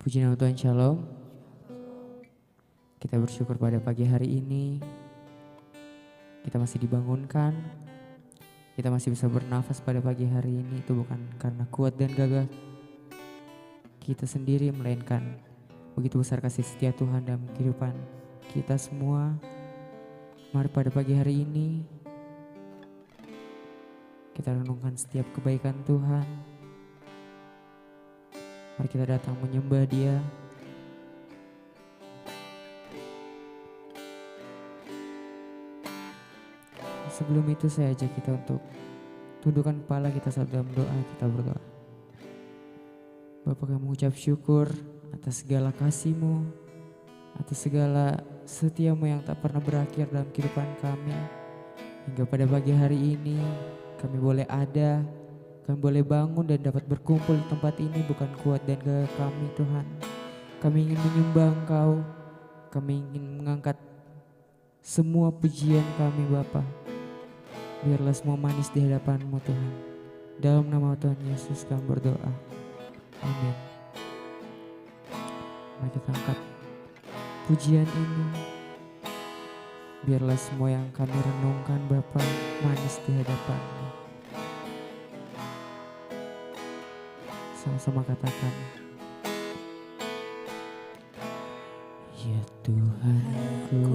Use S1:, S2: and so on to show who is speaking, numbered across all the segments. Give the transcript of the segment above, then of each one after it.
S1: Puji nama Tuhan, Shalom. Kita bersyukur pada pagi hari ini kita masih dibangunkan, kita masih bisa bernafas pada pagi hari ini. Itu bukan karena kuat dan gagah kita sendiri, melainkan begitu besar kasih setia Tuhan dalam kehidupan kita semua. Mari pada pagi hari ini kita renungkan setiap kebaikan Tuhan. Mari kita datang menyembah Dia. Sebelum itu saya ajak kita untuk tundukkan kepala kita saat dalam doa. Kita berdoa. Bapa, kami mengucap syukur atas segala kasih-Mu, atas segala setia-Mu yang tak pernah berakhir dalam kehidupan kami. Hingga pada pagi hari ini kami boleh ada, kami boleh bangun dan dapat berkumpul di tempat ini bukan kuat dan gagah kami, Tuhan. Kami ingin menyembah Engkau, kami ingin mengangkat semua pujian kami, Bapa. Biarlah semua manis di hadapan-Mu, Tuhan. Dalam nama Tuhan Yesus kami berdoa. Amin. Mari kita angkat pujian ini. Biarlah semua yang kami renungkan, Bapa, manis di hadapan-Mu. Sama-sama katakan. Ya Tuhanku,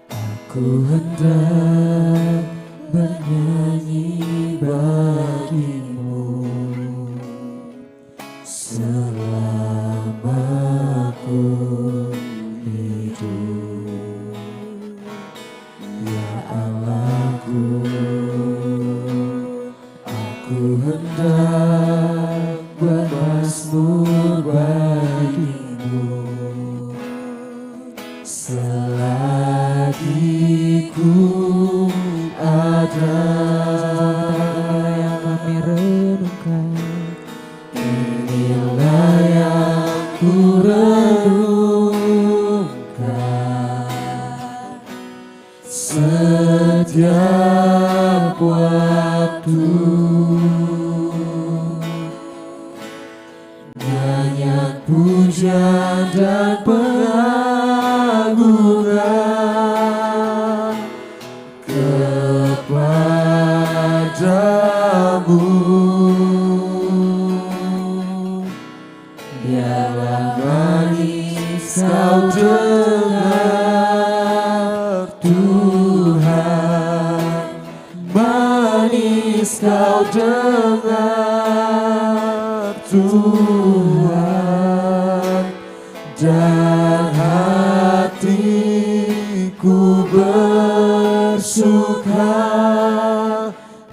S1: aku hendak bernyanyi bagi-Mu selama ku hidup. Ya Allahku, aku hendak bermazmur bagi-Mu selagi ku ada. Yang kami renungkan, inilah yang ku renungkan setiap waktu. Nyanyian pujian dan pengagungan kepadamu. Biarlah manis kau dengar Tuhan, manis kau dengar Tuhan, dan hatiku bersuka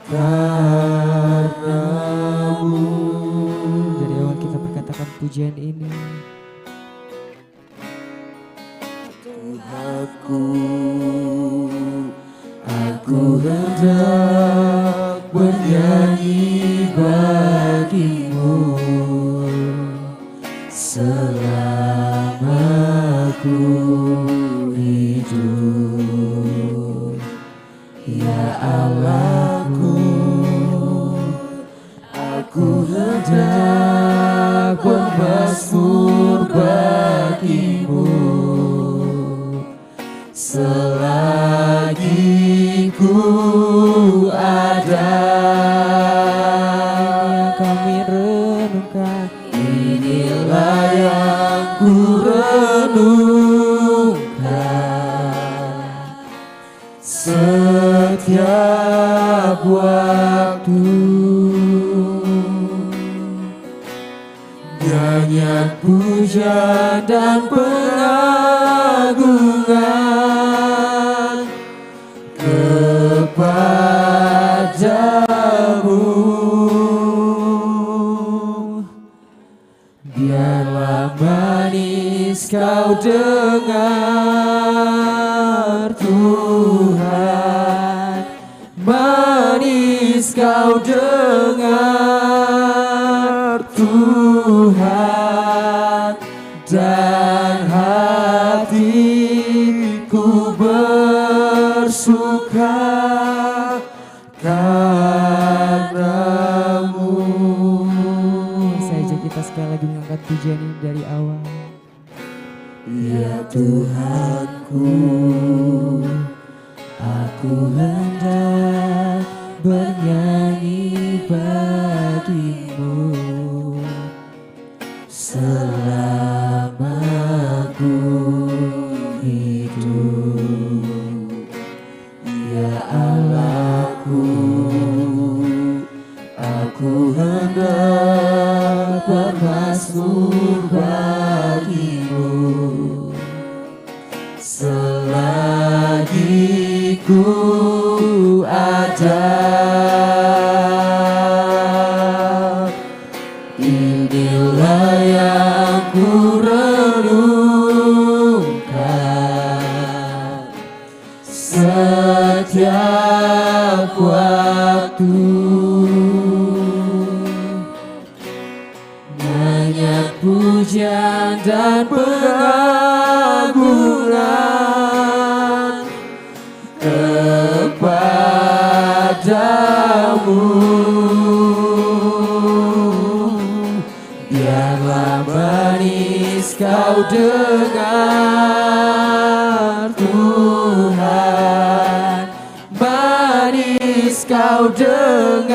S1: karena-Mu. Dari awal kita berkatakan pujian ini. Tuhanku, aku hendak bernyanyi bagi-Mu selama ku hidup. Ya Allahku, aku hendak bermazmur bagi-Mu selagi ku ada. Kami renungkan, inilah yang ku renungkan setiap waktu. Nyanyian pujian dan pengagungan kepadamu. Biarlah manis kau dengar Tuhan, manis kau dengar Tuhan, dan hatiku bersuka karena-Mu. Saya ajak kita sekali lagi pujian ini dari awal.
S2: Ya Tuhanku, aku hendak bernyanyi bagimu selama ku hidup. Ya Allahku, aku hendak bermazmur bagimu selagi ku ada. Inilah yang ku renungkan setiap waktu, nyanyian pujian dan pengagungan kepadamu. Biarlah manis kau dengar Tuhan, manis kau dengar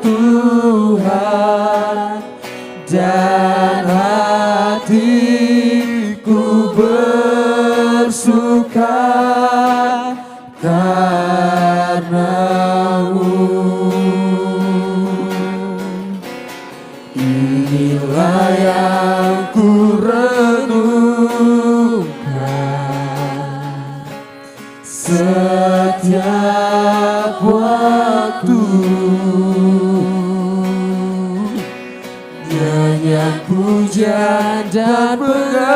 S2: Tuhan, dan hatiku bersuka karena-Mu. Inilah yang ku renungkan setiap waktu, nyanyian pujian dan pengagungan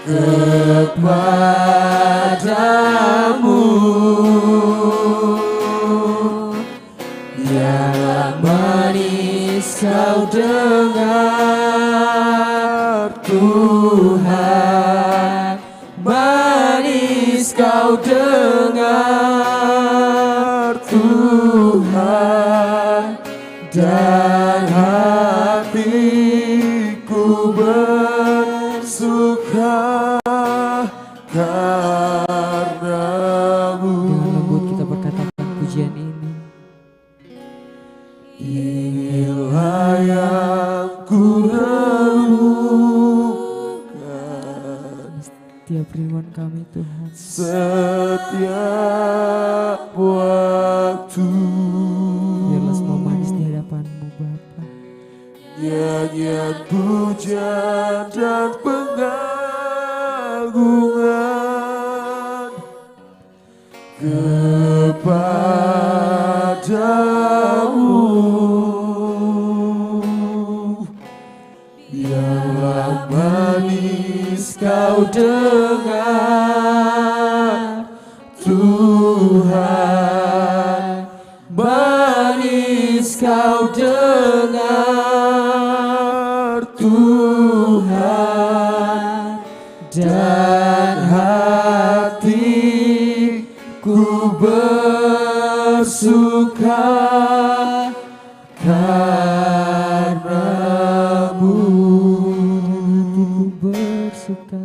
S2: kepadamu. Biarlah manis kau dengar Tuhan, manis kau dengar Tuhan, dan hatiku bersuka karena-Mu.
S1: Dengan lembut kita berkatakan pujian ini.
S2: Inilah yang ku renungkan
S1: Setiap rinduan kami Tuhan,
S2: setiap waktu,
S1: biarlah semua manis di hadapan-Mu Bapa.
S2: nyanyian pujian dan pengagungan kepadamu. Biarlah manis kau dengar Tuhan, manis kau dengar Tuhan, dan hatiku bersuka karena-Mu.
S1: Bersuka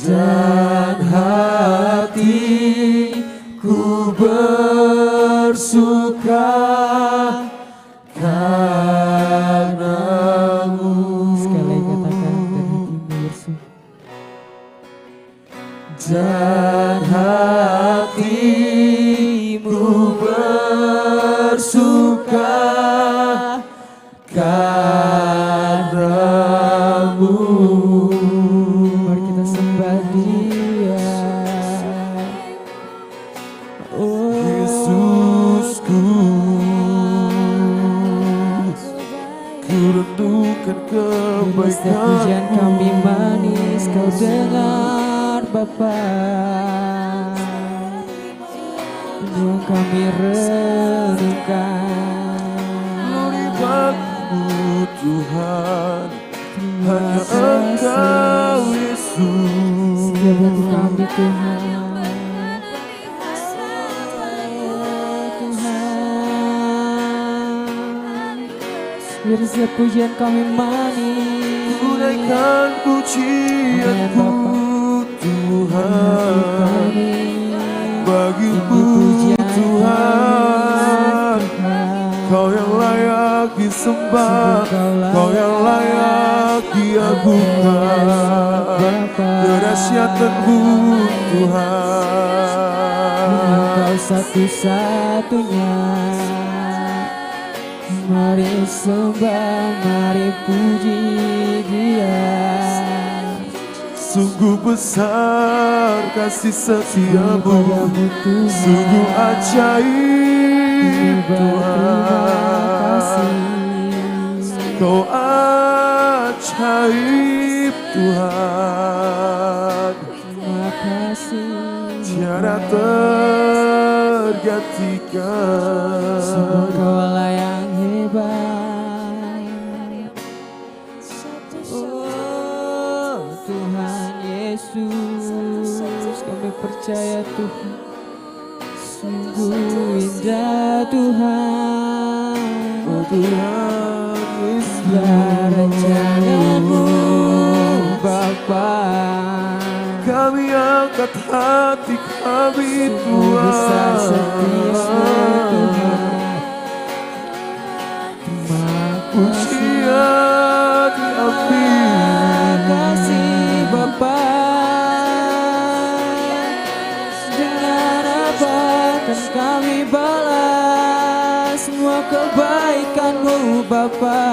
S2: Dan hatiku bersuka karena-Mu.
S1: sekali katakan dan hatimu bersuka.
S2: Dan hatimu bersuka karena-Mu.
S1: Mari kita sembah Dia. Oh
S2: Yesusku, ku renungkan
S1: Bila setiap pujian kami
S2: kebaikan-Mu.
S1: manis kau dengar Bapa, yang kami renungkan.
S2: Glory bagimu Tuhan,
S1: Terima
S2: hanya
S1: kasih
S2: Engkau Yesus.
S1: setiap waktu kami Tuhan. Tuhan setiap pujian kami manis.
S2: Tunaikan pujianku Tuhan, bagimu Tuhan. Kau yang layak disembah, Kau yang layak diagungkan. Kedahsyatanmu Tuhan,
S1: Engkau satu-satunya. Mari sembah, mari puji Dia.
S2: sungguh besar kasih setiamu, sungguh ajaib Tuhan. Kau ajaib Tuhan,
S1: Terima kasih.
S2: tiada tergantikan.
S1: Sungguh Kaulah yang hebat. Oh Tuhan Yesus, kami percaya Tuhan. Sungguh indah Tuhan.
S2: Oh Tuhan
S1: Ya rencana-Mu Bapa.
S2: kami angkat hati kami
S1: Sungguh besar setiap-Mu Tuhan. Terima
S2: pujian diambil.
S1: kasih Bapa. Dengan apa kan kami balas semua kebaikan-Mu Bapa.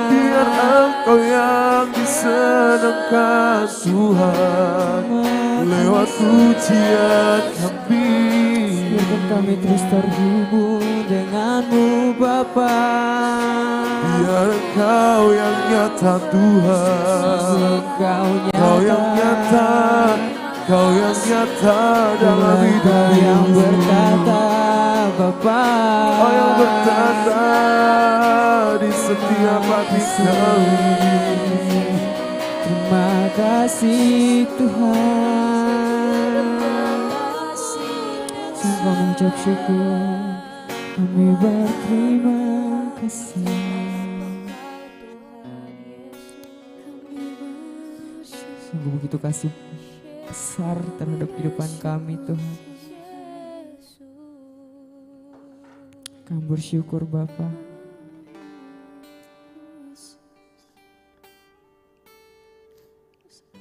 S2: Biar Engkau yang disenangkan Tuhan lewat pujian kami.
S1: Biarkan kami terus terhubung dengan-Mu Bapa.
S2: Biar Engkau yang nyata Tuhan, Kau yang nyata, Kau yang nyata dalam
S1: Kau yang
S2: hidupku.
S1: berkata Bapa.
S2: Kau yang bertanda di setiap hati kami.
S1: Terima kasih Tuhan. Sungguh mengucap syukur, kami berterima kasih. Sungguh begitu kasih besar terhadap kehidupan kami Tuhan. Kami bersyukur Bapa.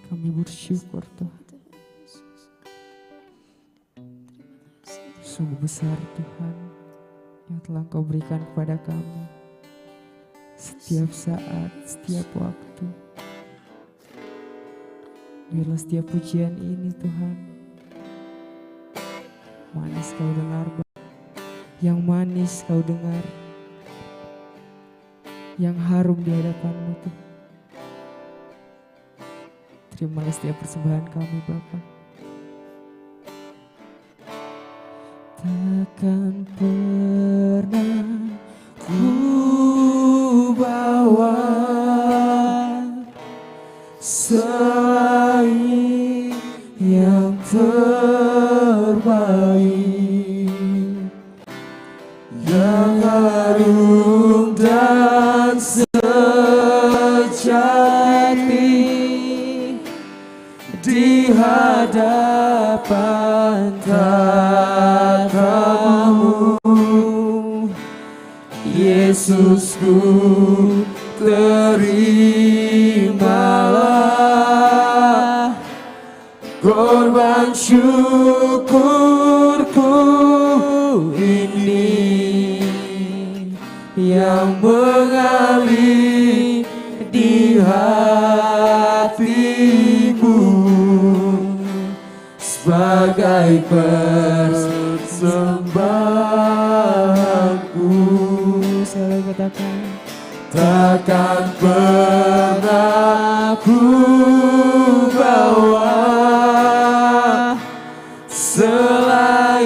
S1: Kami bersyukur Tuhan. Sungguh besar Tuhan yang telah Engkau berikan kepada kami setiap saat, setiap waktu. Biarlah setiap pujian ini Tuhan manis Kau dengar, yang manis Kau dengar, yang harum di hadapan-Mu Tuhan. Terimalah setiap persembahan kami Bapa. Takkan pernah ku bawa selain yang terbaik,
S2: Yang harum dan
S1: sejati di hadapan tatamu. Yesusku, terimalah korban syukurku ini yang mengalir di hatimu sebagai persembahanku. Selalu katakan, takkan pernah ku bawa selain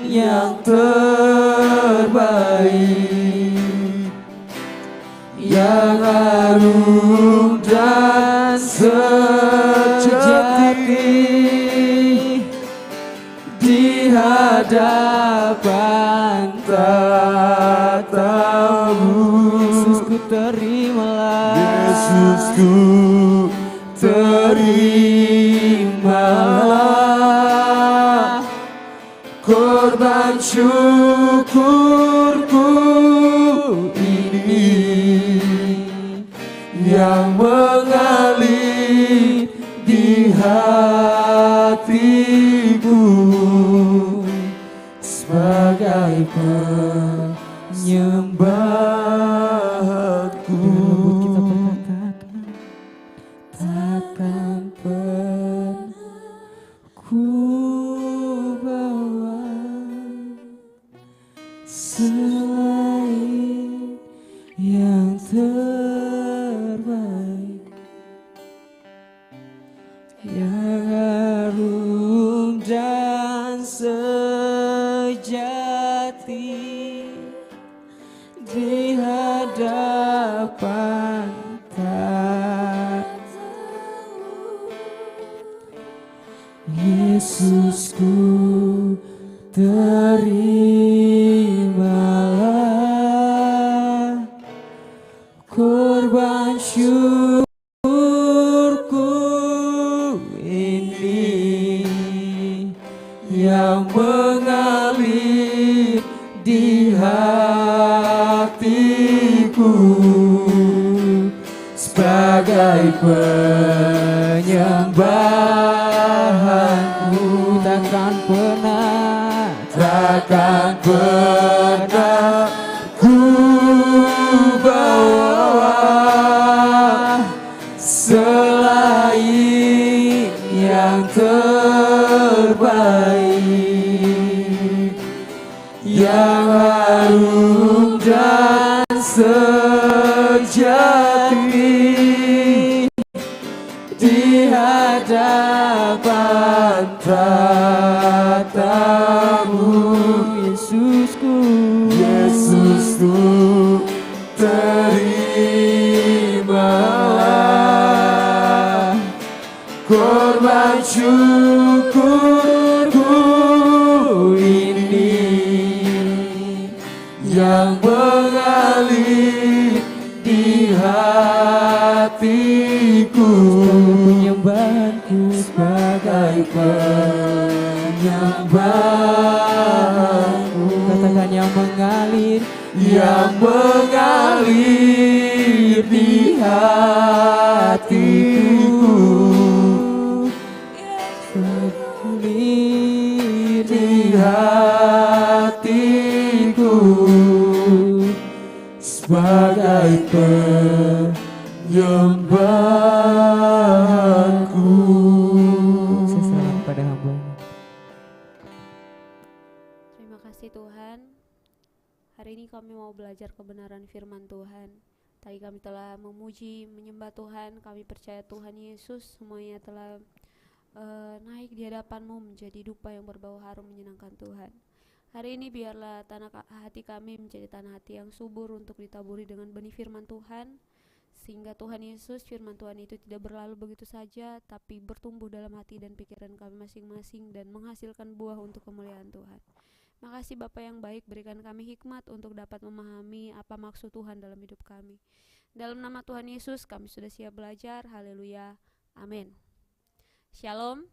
S1: yang terbaik, yang harum dan sejati di hadapan tatamu. terimalah.
S2: Yesusku, terimalah korban syukurku ini yang mengalir di hatiku sebagai penyembahanku.
S1: Kita berkata, takkan pernah ku bawa selain yang terbaik, yang harum dan sejati di hadapan tatamu. Yesusku, terimalah korban syukurku ini yang mengalir di hatiku sebagai penyembahanku. Takkan pernah ku bawa selain yang terbaik, yang harum dan sejati di hadapan tatamu. Yesusku, terimalah korban syukurku ini yang mengalir di hatiku, Penyembahanku
S2: sebagai penyembahanku.
S1: katakan yang mengalir
S2: di hatiku,
S1: mengalir
S2: di hatiku sebagai penyembahanku.
S1: Seserahan pada hamba.
S3: Terima kasih Tuhan. Hari ini kami mau belajar kebenaran firman Tuhan. Tadi kami telah memuji, menyembah Tuhan. Kami percaya Tuhan Yesus semuanya telah naik di hadapan-Mu menjadi dupa yang berbau harum menyenangkan Tuhan. Hari ini biarlah tanah hati kami menjadi tanah hati yang subur untuk ditaburi dengan benih firman Tuhan, sehingga Tuhan Yesus, firman Tuhan itu tidak berlalu begitu saja, tapi bertumbuh dalam hati dan pikiran kami masing-masing dan menghasilkan buah untuk kemuliaan Tuhan. Makasih Bapa yang baik, berikan kami hikmat untuk dapat memahami apa maksud Tuhan dalam hidup kami. Dalam nama Tuhan Yesus kami sudah siap belajar. Haleluya. Amin. Shalom.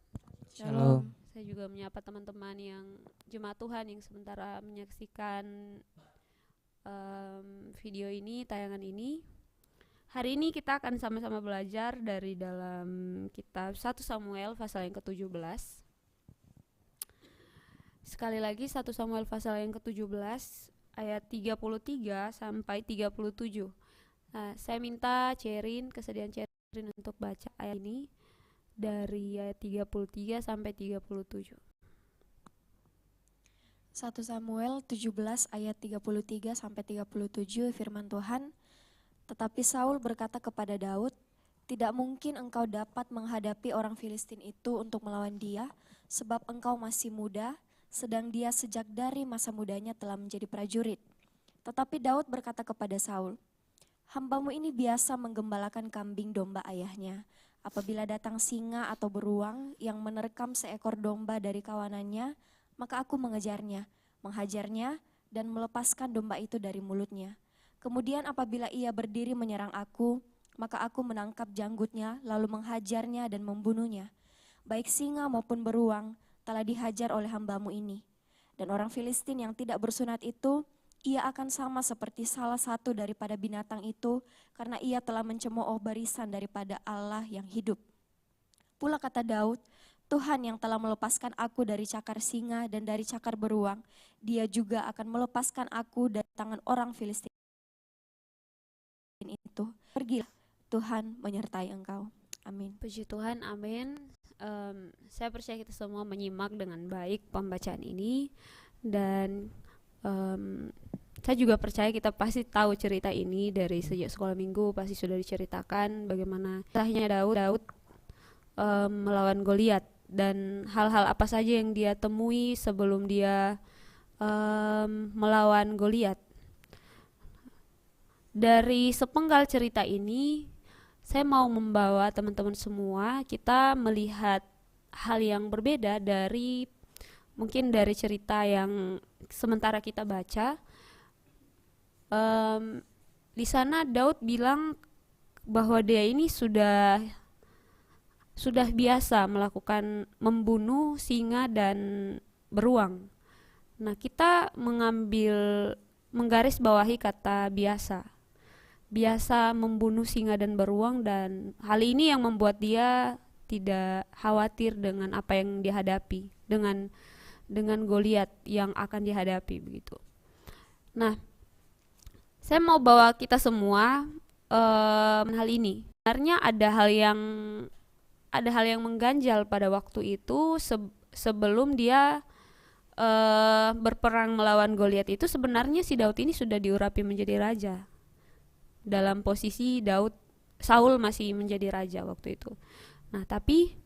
S1: Shalom.
S3: Saya juga menyapa teman-teman yang jemaat Tuhan yang sementara menyaksikan video ini, tayangan ini. Hari ini kita akan sama-sama belajar dari dalam kitab 1 Samuel pasal yang ke-17. Sekali lagi 1 Samuel pasal yang ke-17 ayat 33 sampai 37. Nah, saya minta kesediaan Cerin untuk baca ayat ini dari ayat 33 sampai 37.
S4: 1 Samuel 17 ayat 33 sampai 37 firman Tuhan. Tetapi Saul berkata kepada Daud, "Tidak mungkin engkau dapat menghadapi orang Filistin itu untuk melawan dia, sebab engkau masih muda, sedang dia sejak dari masa mudanya telah menjadi prajurit." Tetapi Daud berkata kepada Saul, "Hambamu ini biasa menggembalakan kambing domba ayahnya. Apabila datang singa atau beruang yang menerkam seekor domba dari kawanannya, maka aku mengejarnya, menghajarnya, dan melepaskan domba itu dari mulutnya. Kemudian apabila ia berdiri menyerang aku, maka aku menangkap janggutnya, lalu menghajarnya dan membunuhnya. Baik singa maupun beruang telah dihajar oleh hambamu ini. Dan orang Filistin yang tidak bersunat itu, ia akan sama seperti salah satu daripada binatang itu, karena ia telah mencemooh barisan daripada Allah yang hidup. Pula kata Daud, Tuhan yang telah melepaskan aku dari cakar singa dan dari cakar beruang, dia juga akan melepaskan aku dari tangan orang Filistin itu. Pergilah, Tuhan menyertai engkau. Amin.
S3: Puji Tuhan, amin. Saya percaya kita semua menyimak dengan baik pembacaan ini, dan saya juga percaya kita pasti tahu cerita ini dari sejak sekolah minggu, pasti sudah diceritakan bagaimana kisahnya Daud melawan Goliat dan hal-hal apa saja yang dia temui sebelum dia melawan Goliat. Dari sepenggal cerita ini, saya mau membawa teman-teman semua kita melihat hal yang berbeda dari mungkin dari cerita yang sementara kita baca. Di sana Daud bilang bahwa dia ini sudah biasa melakukan membunuh singa dan beruang. Nah, kita menggarisbawahi kata biasa membunuh singa dan beruang, dan hal ini yang membuat dia tidak khawatir dengan apa yang dihadapi, dengan Goliat yang akan dihadapi begitu. Nah, saya mau bawa kita semua hal ini. Sebenarnya ada hal yang mengganjal pada waktu itu sebelum dia berperang melawan Goliat itu. Sebenarnya si Daud ini sudah diurapi menjadi raja. Dalam posisi Saul masih menjadi raja waktu itu. Nah, tapi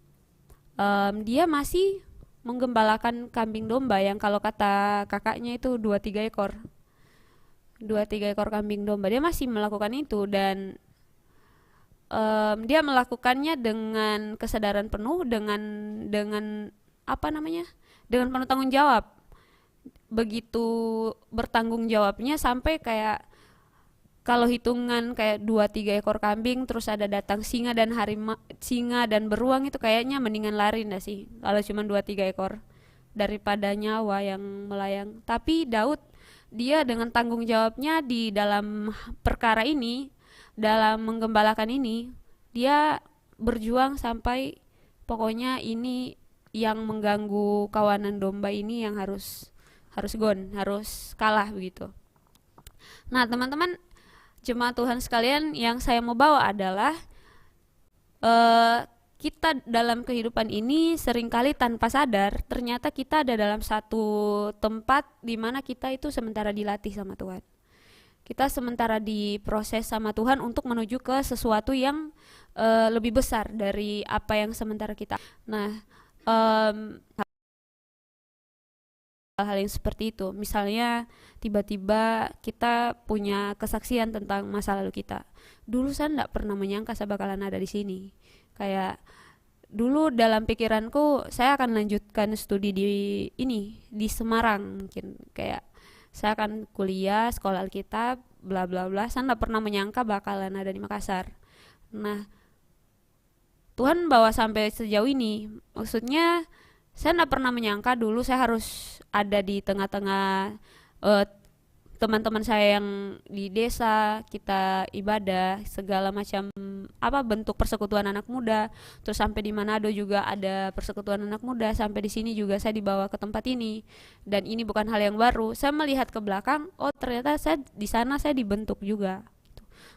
S3: dia masih menggembalakan kambing domba yang kalau kata kakaknya itu 2-3 ekor. 2-3 ekor kambing domba. Dia masih melakukan itu, dan dia melakukannya dengan kesadaran penuh, dengan apa namanya? Dengan penuh tanggung jawab. Begitu bertanggung jawabnya sampai kayak kalau hitungan kayak 2-3 ekor kambing terus ada datang singa dan beruang, itu kayaknya mendingan lari enggak sih kalau cuma 2-3 ekor daripada nyawa yang melayang. Tapi Daud, dia dengan tanggung jawabnya di dalam perkara ini, dalam menggembalakan ini, dia berjuang sampai pokoknya ini yang mengganggu kawanan domba ini yang harus kalah begitu. Nah, teman-teman jemaat Tuhan sekalian, yang saya mau bawa adalah kita dalam kehidupan ini seringkali tanpa sadar ternyata kita ada dalam satu tempat di mana kita itu sementara dilatih sama Tuhan. Kita sementara diproses sama Tuhan untuk menuju ke sesuatu yang lebih besar dari apa yang sementara kita. Nah, hal-hal yang seperti itu, misalnya tiba-tiba kita punya kesaksian tentang masa lalu kita. Dulu saya tidak pernah menyangka saya bakalan ada di sini. Kayak dulu dalam pikiranku saya akan lanjutkan studi di Semarang, mungkin kayak saya akan kuliah, sekolah Alkitab, bla bla bla. Saya tidak pernah menyangka bakalan ada di Makassar. Nah, Tuhan bawa sampai sejauh ini. Maksudnya saya tidak pernah menyangka dulu saya harus ada di tengah-tengah teman-teman saya yang di desa, kita ibadah, segala macam bentuk persekutuan anak muda. Terus sampai di Manado juga ada persekutuan anak muda, sampai di sini juga saya dibawa ke tempat ini. Dan ini bukan hal yang baru. Saya melihat ke belakang, oh ternyata saya di sana saya dibentuk juga.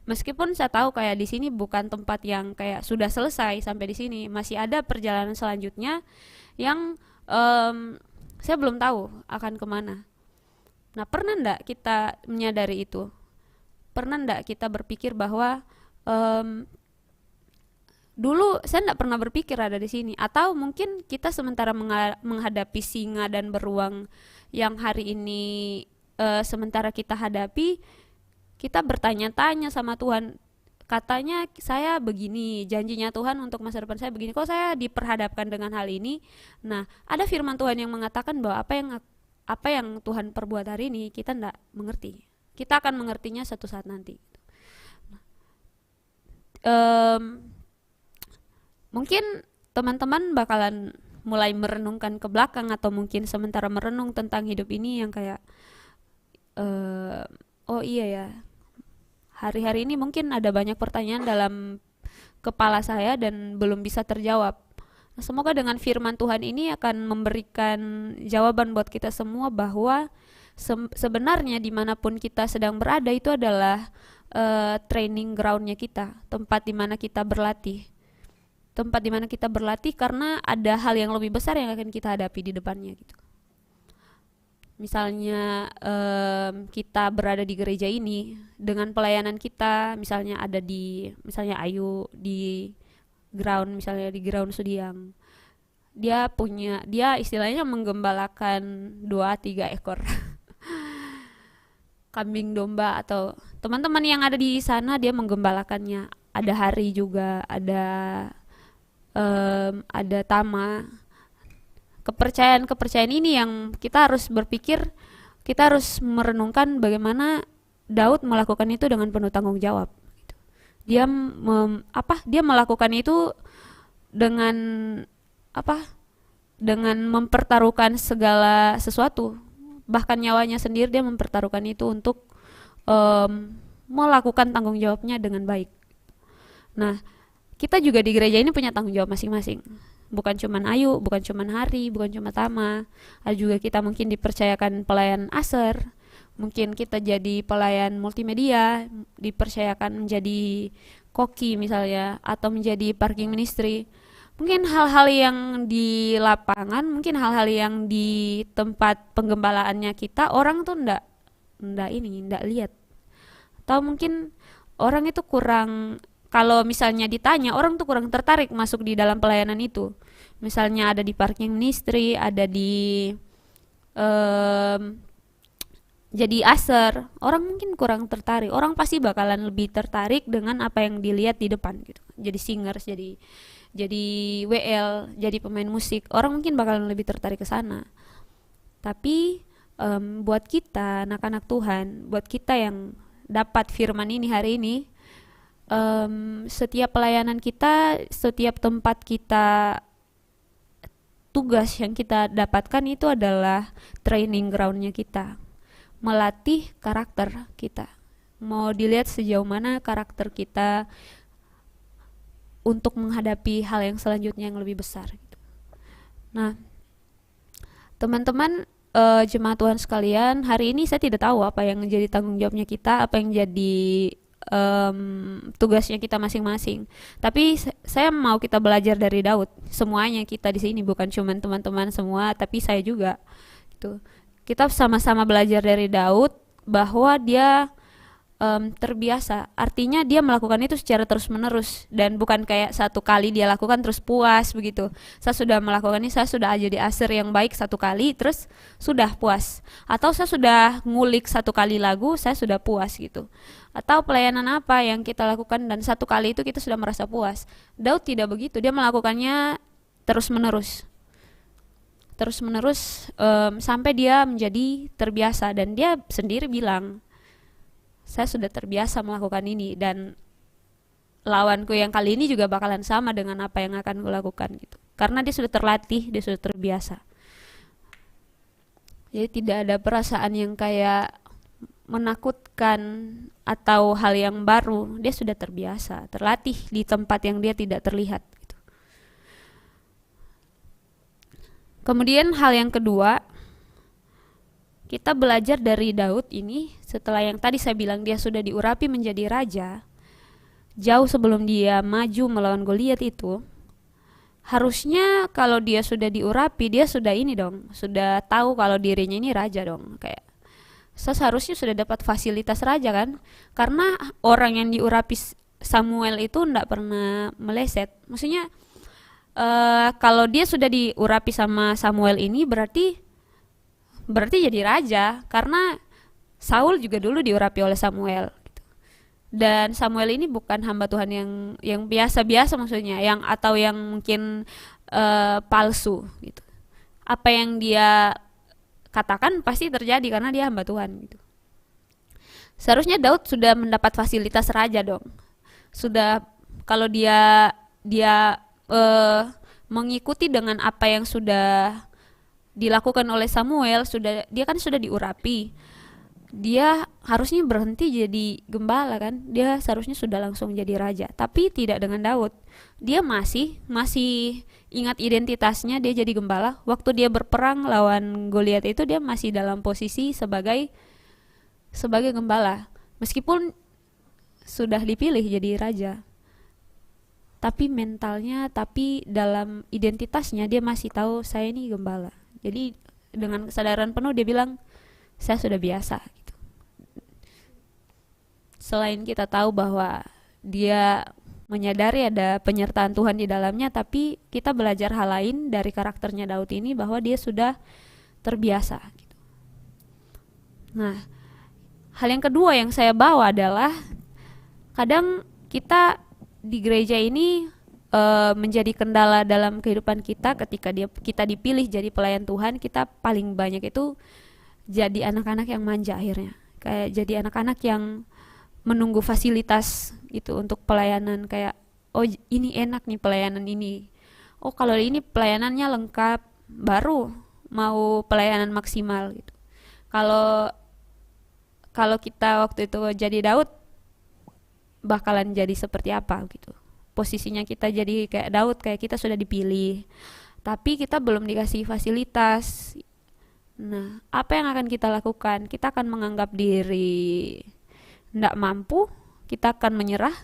S3: Meskipun saya tahu kayak di sini bukan tempat yang kayak sudah selesai sampai di sini, masih ada perjalanan selanjutnya yang saya belum tahu akan kemana. Nah, pernah enggak kita menyadari itu? Pernah enggak kita berpikir bahwa dulu saya enggak pernah berpikir ada di sini, atau mungkin kita sementara menghadapi singa dan beruang yang hari ini sementara kita hadapi, kita bertanya-tanya sama Tuhan, katanya saya begini, janjinya Tuhan untuk masa depan saya begini, kok saya diperhadapkan dengan hal ini. Nah, ada firman Tuhan yang mengatakan bahwa apa yang Tuhan perbuat hari ini kita tidak mengerti, Kita akan mengertinya satu saat nanti. Mungkin teman-teman bakalan mulai merenungkan ke belakang, atau mungkin sementara merenung tentang hidup ini yang kayak oh iya ya, hari-hari ini mungkin ada banyak pertanyaan dalam kepala saya dan belum bisa terjawab. Semoga dengan firman Tuhan ini akan memberikan jawaban buat kita semua bahwa sebenarnya dimanapun kita sedang berada itu adalah training groundnya kita, tempat dimana kita berlatih. Tempat dimana kita berlatih karena ada hal yang lebih besar yang akan kita hadapi di depannya gitu. Misalnya kita berada di gereja ini dengan pelayanan kita, misalnya ada di, misalnya Ayu di ground, misalnya di ground Sudiang, dia istilahnya menggembalakan 2-3 ekor kambing domba, atau teman-teman yang ada di sana dia menggembalakannya. Ada hari juga, ada tama. Kepercayaan ini yang kita harus berpikir, kita harus merenungkan bagaimana Daud melakukan itu dengan penuh tanggung jawab. Dia dia melakukan itu dengan dengan mempertaruhkan segala sesuatu, bahkan nyawanya sendiri dia mempertaruhkan itu untuk melakukan tanggung jawabnya dengan baik. Nah, kita juga di gereja ini punya tanggung jawab masing-masing. Bukan cuman Ayu, bukan cuman Hari, bukan cuma Tama. Ada juga kita mungkin dipercayakan pelayan aser, mungkin kita jadi pelayan multimedia, dipercayakan menjadi koki misalnya, atau menjadi parking ministry. Mungkin hal-hal yang di lapangan, mungkin hal-hal yang di tempat penggembalaannya kita, orang tuh ndak lihat. Atau mungkin orang itu kurang, kalau misalnya ditanya, orang tuh kurang tertarik masuk di dalam pelayanan itu. Misalnya ada di parking ministry, ada di jadi aser, orang mungkin kurang tertarik. Orang pasti bakalan lebih tertarik dengan apa yang dilihat di depan gitu. Jadi singers, jadi WL, jadi pemain musik. Orang mungkin bakalan lebih tertarik ke sana. Tapi buat kita anak-anak Tuhan, buat kita yang dapat firman ini hari ini, setiap pelayanan kita, setiap tempat kita, tugas yang kita dapatkan itu adalah training groundnya kita, melatih karakter kita. Mau dilihat sejauh mana karakter kita untuk menghadapi hal yang selanjutnya yang lebih besar gitu. Nah, teman-teman jemaat Tuhan sekalian, hari ini saya tidak tahu apa yang menjadi tanggung jawabnya kita, apa yang jadi tugasnya kita masing-masing. Tapi saya mau kita belajar dari Daud. Semuanya kita di sini, bukan cuma teman-teman semua, tapi saya juga. Gitu. Kita sama-sama belajar dari Daud bahwa dia terbiasa. Artinya dia melakukan itu secara terus-menerus dan bukan kayak satu kali dia lakukan terus puas begitu. Saya sudah melakukan ini, saya sudah jadi aser yang baik satu kali terus sudah puas. Atau saya sudah ngulik satu kali lagu, saya sudah puas gitu. Atau pelayanan apa yang kita lakukan dan satu kali itu kita sudah merasa puas. Daud tidak begitu, dia melakukannya terus-menerus. Terus-menerus sampai dia menjadi terbiasa, dan dia sendiri bilang, saya sudah terbiasa melakukan ini dan lawanku yang kali ini juga bakalan sama dengan apa yang akan kulakukan gitu. Karena dia sudah terlatih, dia sudah terbiasa. Jadi tidak ada perasaan yang kayak menakutkan atau hal yang baru. Dia sudah terbiasa, terlatih di tempat yang dia tidak terlihat gitu. Kemudian hal yang kedua, kita belajar dari Daud ini, setelah yang tadi saya bilang dia sudah diurapi menjadi raja, jauh sebelum dia maju melawan Goliat itu, harusnya kalau dia sudah diurapi, dia sudah ini dong, sudah tahu kalau dirinya ini raja dong. Kayak seharusnya sudah dapat fasilitas raja kan, karena orang yang diurapi Samuel itu tidak pernah meleset. Maksudnya kalau dia sudah diurapi sama Samuel ini berarti jadi raja, karena Saul juga dulu diurapi oleh Samuel gitu. Dan Samuel ini bukan hamba Tuhan yang biasa-biasa, maksudnya atau yang mungkin palsu gitu. Apa yang dia katakan pasti terjadi karena dia hamba Tuhan gitu. Seharusnya Daud sudah mendapat fasilitas raja dong. Sudah, kalau dia mengikuti dengan apa yang sudah dilakukan oleh Samuel, dia kan sudah diurapi. Dia harusnya berhenti jadi gembala kan. Dia seharusnya sudah langsung jadi raja. Tapi tidak dengan Daud. Dia masih ingat identitasnya, dia jadi gembala. Waktu dia berperang lawan Goliat itu dia masih dalam posisi sebagai gembala. Meskipun sudah dipilih jadi raja. Tapi mentalnya, tapi dalam identitasnya dia masih tahu saya ini gembala. Jadi dengan kesadaran penuh dia bilang saya sudah biasa gitu. Selain kita tahu bahwa dia menyadari ada penyertaan Tuhan di dalamnya, tapi kita belajar hal lain dari karakternya Daud ini bahwa dia sudah terbiasa gitu. Nah, hal yang kedua yang saya bawa adalah kadang kita di gereja ini menjadi kendala dalam kehidupan kita ketika kita dipilih jadi pelayan Tuhan. Kita paling banyak itu jadi anak-anak yang manja akhirnya. Kayak jadi anak-anak yang menunggu fasilitas gitu untuk pelayanan, kayak oh ini enak nih pelayanan ini. Oh kalau ini pelayanannya lengkap, baru mau pelayanan maksimal gitu. Kalau kita waktu itu jadi Daud bakalan jadi seperti apa gitu. Posisinya kita jadi kayak Daud, kayak kita sudah dipilih tapi kita belum dikasih fasilitas. Nah, apa yang akan kita lakukan? Kita akan menganggap diri tidak mampu, kita akan menyerah,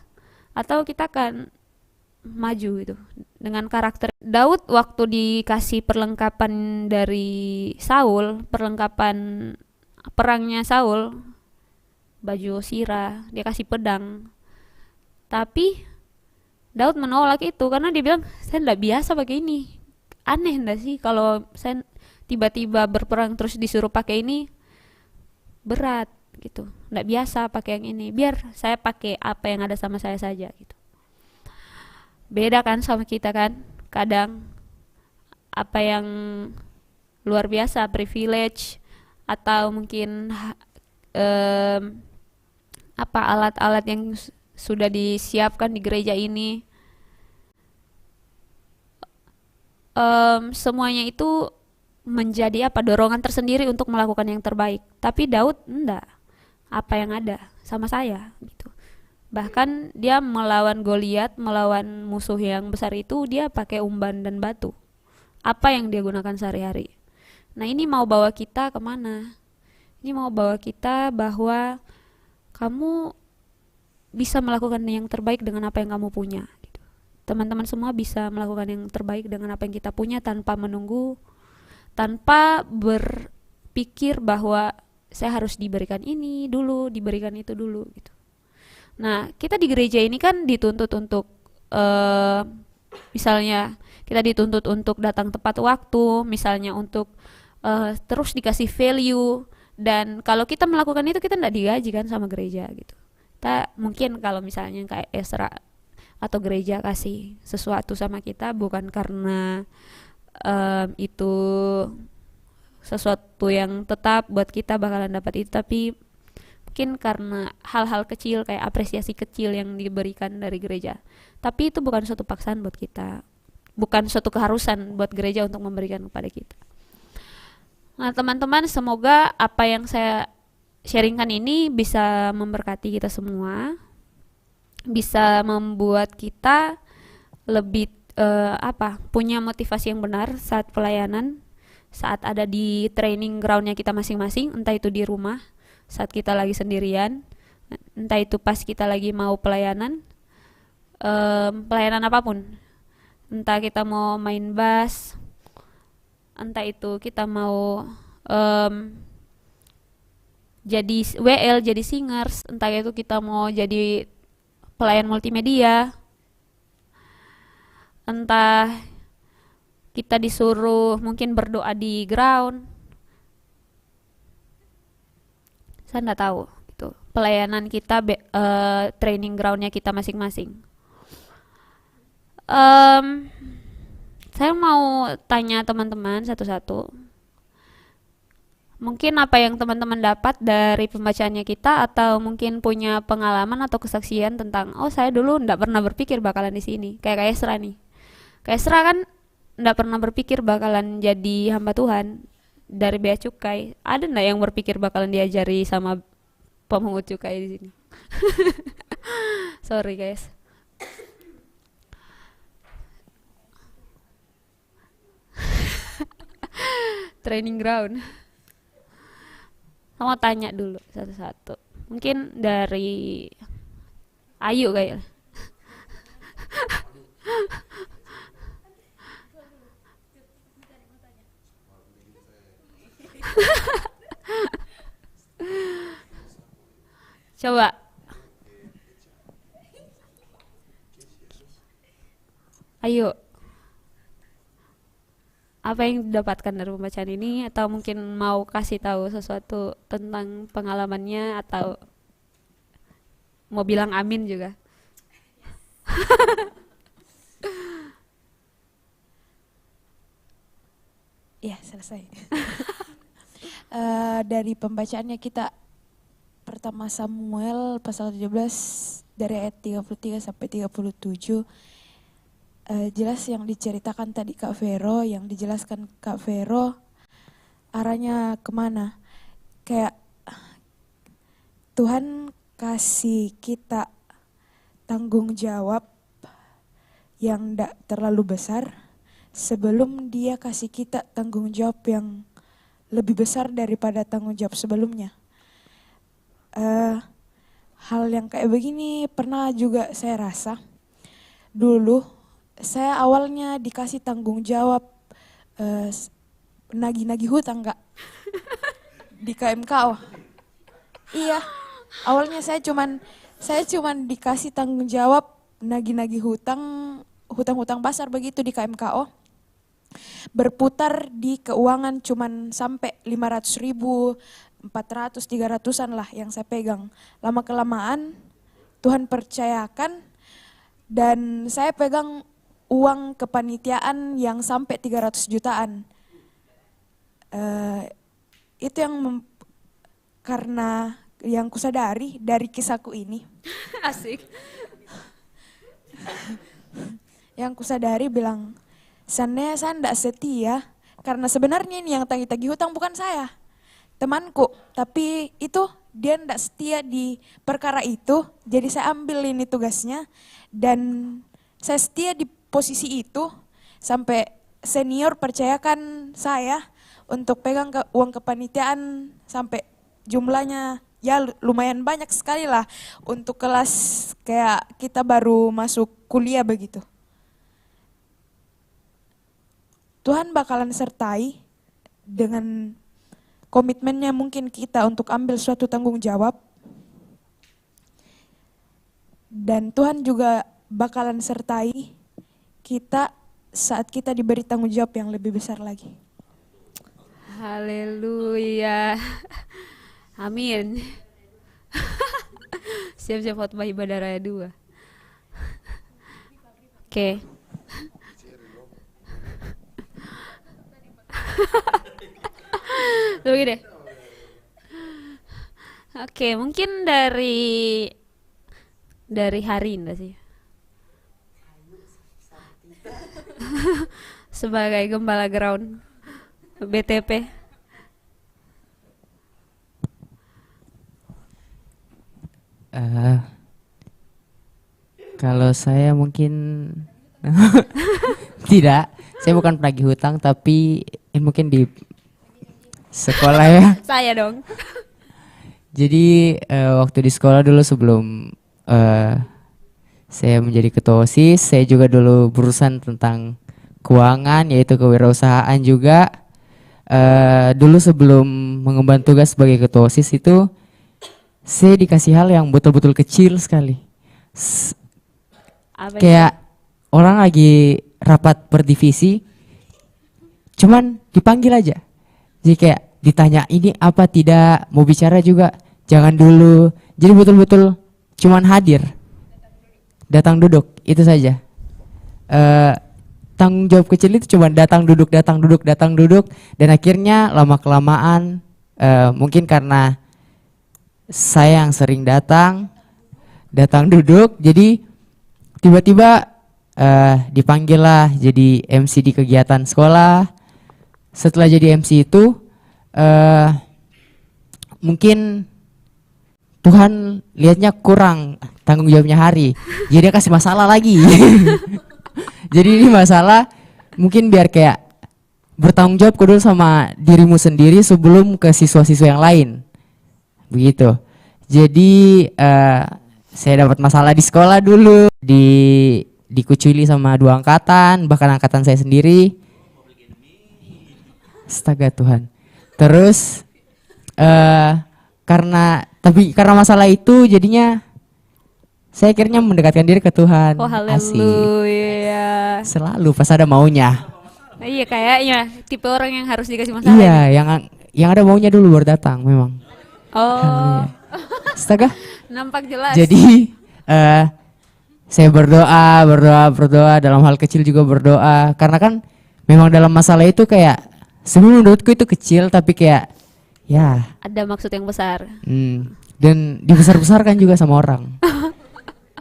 S3: atau kita akan maju gitu dengan karakter Daud. Waktu dikasih perlengkapan dari Saul, perlengkapan perangnya Saul, baju sirah, dia kasih pedang, tapi Daud menolak itu karena dia bilang saya tidak biasa pakai ini. Aneh enggak sih kalau saya tiba-tiba berperang terus disuruh pakai ini, berat gitu, nggak biasa pakai yang ini, biar saya pakai apa yang ada sama saya saja gitu. Beda kan sama kita kan, kadang apa yang luar biasa, privilege atau mungkin apa alat-alat yang sudah disiapkan di gereja ini, semuanya itu menjadi dorongan tersendiri untuk melakukan yang terbaik. Tapi Daud enggak, apa yang ada sama saya gitu. Bahkan dia melawan Goliat, melawan musuh yang besar itu, dia pakai umban dan batu. Apa yang dia gunakan sehari-hari. Nah ini mau bawa kita kemana? Ini mau bawa kita bahwa kamu bisa melakukan yang terbaik dengan apa yang kamu punya gitu. Teman-teman semua bisa melakukan yang terbaik dengan apa yang kita punya tanpa menunggu, tanpa berpikir bahwa saya harus diberikan ini dulu, diberikan itu dulu gitu. Nah, kita di gereja ini kan dituntut untuk misalnya kita dituntut untuk datang tepat waktu, misalnya untuk terus dikasih value, dan kalau kita melakukan itu kita tidak digaji kan sama gereja gitu. Kita mungkin kalau misalnya kayak Esra atau gereja kasih sesuatu sama kita bukan karena itu sesuatu yang tetap buat kita bakalan dapat itu, tapi mungkin karena hal-hal kecil kayak apresiasi kecil yang diberikan dari gereja. Tapi itu bukan suatu paksaan buat kita, bukan suatu keharusan buat gereja untuk memberikan kepada kita. Nah teman-teman, semoga apa yang saya sharingkan ini bisa memberkati kita semua, bisa membuat kita lebih punya motivasi yang benar saat pelayanan, saat ada di training groundnya kita masing-masing, entah itu di rumah saat kita lagi sendirian, entah itu pas kita lagi mau pelayanan apapun, entah kita mau main bass, entah itu kita mau jadi WL, jadi singers, entah itu kita mau jadi pelayan multimedia, entah kita disuruh mungkin berdoa di ground, saya nggak tahu gitu. Pelayanan kita training groundnya kita masing-masing. Saya mau tanya teman-teman satu-satu, Mungkin apa yang teman-teman dapat dari pembacaannya kita, atau mungkin punya pengalaman atau kesaksian tentang, oh saya dulu ndak pernah berpikir bakalan di sini. Kayak Esra nih. Kayak Esra kan ndak pernah berpikir bakalan jadi hamba Tuhan dari bea cukai. Ada ndak yang berpikir bakalan diajari sama pemungut cukai di sini? Sorry guys. Training ground. Mau tanya dulu satu-satu. Mungkin dari Ayu kayaknya. Coba. Ayo. Apa yang didapatkan dari pembacaan ini, atau mungkin mau kasih tahu sesuatu tentang pengalamannya, atau mau bilang amin juga?
S5: Ya, selesai. Dari pembacaannya kita pertama Samuel pasal 17 dari ayat 33 sampai 37. Jelas yang diceritakan tadi Kak Vero, yang dijelaskan Kak Vero, arahnya kemana? Kayak Tuhan kasih kita tanggung jawab yang tidak terlalu besar sebelum Dia kasih kita tanggung jawab yang lebih besar daripada tanggung jawab sebelumnya. Hal yang kayak begini pernah juga saya rasa. Dulu saya awalnya dikasih tanggung jawab nagih-nagih hutang Kak di KMKO. Iya, awalnya saya cuman dikasih tanggung jawab nagih-nagih hutang besar begitu di KMKO. Berputar di keuangan cuman sampai 500.000, 400, 300-an lah yang saya pegang. Lama-kelamaan Tuhan percayakan dan saya pegang uang kepanitiaan yang sampai 300 jutaan. Itu yang karena yang kusadari dari kisahku ini.
S3: Asik.
S5: Yang kusadari bilang, saya tidak setia, karena sebenarnya ini yang tagih-tagih hutang bukan saya, temanku. Tapi itu dia tidak setia di perkara itu, jadi saya ambil ini tugasnya. Dan saya setia di posisi itu sampai senior percayakan saya untuk pegang uang kepanitiaan sampai jumlahnya ya lumayan banyak sekali lah untuk kelas kayak kita baru masuk kuliah begitu. Tuhan bakalan sertai dengan komitmennya mungkin kita untuk ambil suatu tanggung jawab. Dan Tuhan juga bakalan sertai kita saat kita diberi tanggung jawab yang lebih besar lagi.
S3: Haleluya. Amin. Siap-siap khotbah ibadah raya 2. Oke. Tunggu deh. Oke, mungkin dari hari ini sih. Sebagai gembala ground BTP.
S1: Kalau saya mungkin tidak, saya bukan penagih hutang, tapi mungkin di sekolah ya.
S3: Saya dong.
S1: Jadi waktu di sekolah dulu sebelum saya menjadi ketua OSIS, saya juga dulu berurusan tentang keuangan, yaitu kewirausahaan juga. Dulu sebelum mengemban tugas sebagai ketua OSIS itu, saya dikasih hal yang betul-betul kecil sekali. Kayak orang lagi rapat per divisi, cuman dipanggil aja. Jadi kayak ditanya ini apa tidak, mau bicara juga jangan dulu. Jadi betul-betul cuman hadir, datang duduk, itu saja. Tanggung jawab kecil itu cuma datang duduk, dan akhirnya lama kelamaan Mungkin karena saya yang sering datang duduk, jadi tiba-tiba dipanggil lah jadi MC di kegiatan sekolah. Setelah jadi MC itu mungkin Tuhan lihatnya kurang tanggung jawabnya Hari, jadi dia kasih masalah lagi. Jadi ini masalah mungkin biar kayak bertanggung jawab dulu sama dirimu sendiri sebelum ke siswa-siswa yang lain, begitu. Jadi saya dapat masalah di sekolah dulu, dikucili sama 2 angkatan, bahkan angkatan saya sendiri. Astaga Tuhan. Terus karena masalah itu jadinya saya akhirnya mendekatkan diri ke Tuhan.
S3: Oh haleluya.
S1: Selalu pas ada maunya.
S3: Iya kayaknya tipe orang yang harus dikasih masalah.
S1: Iya,
S3: ini.
S1: yang ada maunya dulu baru datang memang.
S3: Oh.
S1: Astaga.
S3: Nampak jelas.
S1: Jadi saya berdoa dalam hal kecil juga berdoa, karena kan memang dalam masalah itu kayak sebenarnya menurutku itu kecil tapi kayak ya
S3: ada maksud yang besar.
S1: Dan dibesar-besarkan juga sama orang.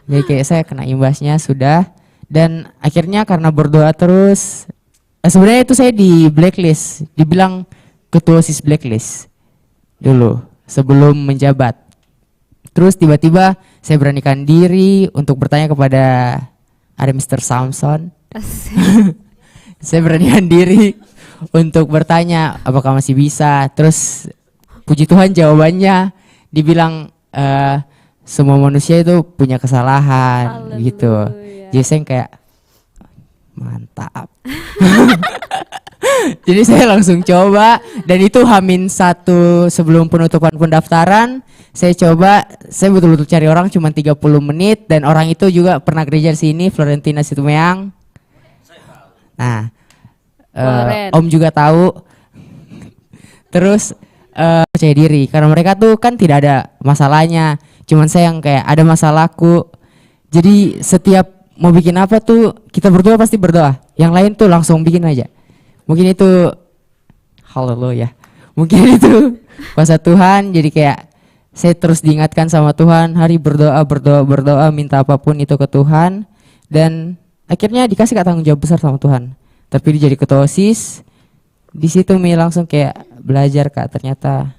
S1: Jadi kayak saya kena imbasnya sudah, dan akhirnya karena berdoa terus sebenarnya itu saya di blacklist, dibilang ketua OSIS blacklist dulu sebelum menjabat. Terus tiba-tiba saya beranikan diri untuk bertanya kepada ada Mr. Samson. Saya beranikan diri untuk bertanya apakah masih bisa. Terus puji Tuhan jawabannya dibilang semua manusia itu punya kesalahan.
S3: Haleluya.
S1: Gitu. Jadi saya kayak mantap. Jadi saya langsung coba, dan itu H-1 sebelum penutupan pendaftaran. Saya betul-betul cari orang cuma 30 menit, dan orang itu juga pernah gereja di sini, Florentina Situmeang. Nah, Om juga tahu. Terus percaya diri karena mereka tuh kan tidak ada masalahnya, cuman saya yang kayak ada masalahku. Jadi setiap mau bikin apa tuh kita berdua pasti berdoa, yang lain tuh langsung bikin aja. Mungkin itu haleluya. Mungkin itu kuasa Tuhan, jadi kayak saya terus diingatkan sama Tuhan, Hari berdoa, minta apapun itu ke Tuhan, dan akhirnya dikasih tanggung jawab besar sama Tuhan. Tapi dia jadi ketua OSIS. Di situ Mi langsung kayak belajar Kak, ternyata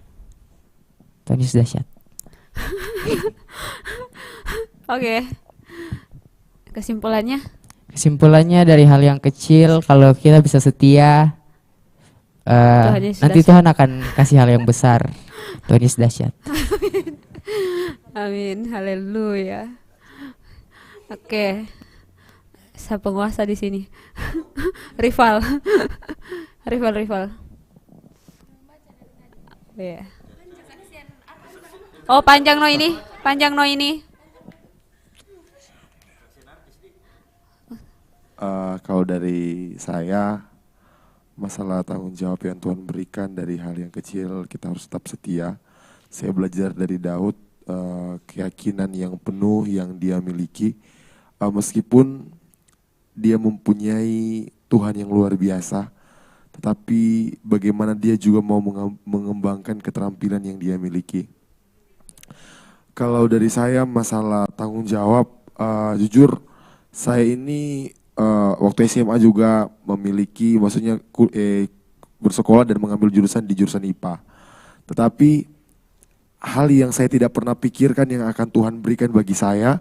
S1: Tuhan Yesus dahsyat.
S3: Oke.
S1: Kesimpulannya dari hal yang kecil, kalau kita bisa setia, nanti Tuhan akan kasih hal yang besar. Tuhan Yesus dahsyat.
S3: Amin. Haleluya. Oke. Saya penguasa di sini. Rival. Iya. Oh, panjang no ini.
S2: Kalau dari saya, masalah tanggung jawab yang Tuhan berikan dari hal yang kecil, kita harus tetap setia. Saya belajar dari Daud, keyakinan yang penuh yang dia miliki, meskipun dia mempunyai Tuhan yang luar biasa, tetapi bagaimana dia juga mau mengembangkan keterampilan yang dia miliki. Kalau dari saya masalah tanggung jawab, jujur saya ini waktu SMA juga memiliki, maksudnya bersekolah dan mengambil jurusan di jurusan IPA. Tetapi hal yang saya tidak pernah pikirkan yang akan Tuhan berikan bagi saya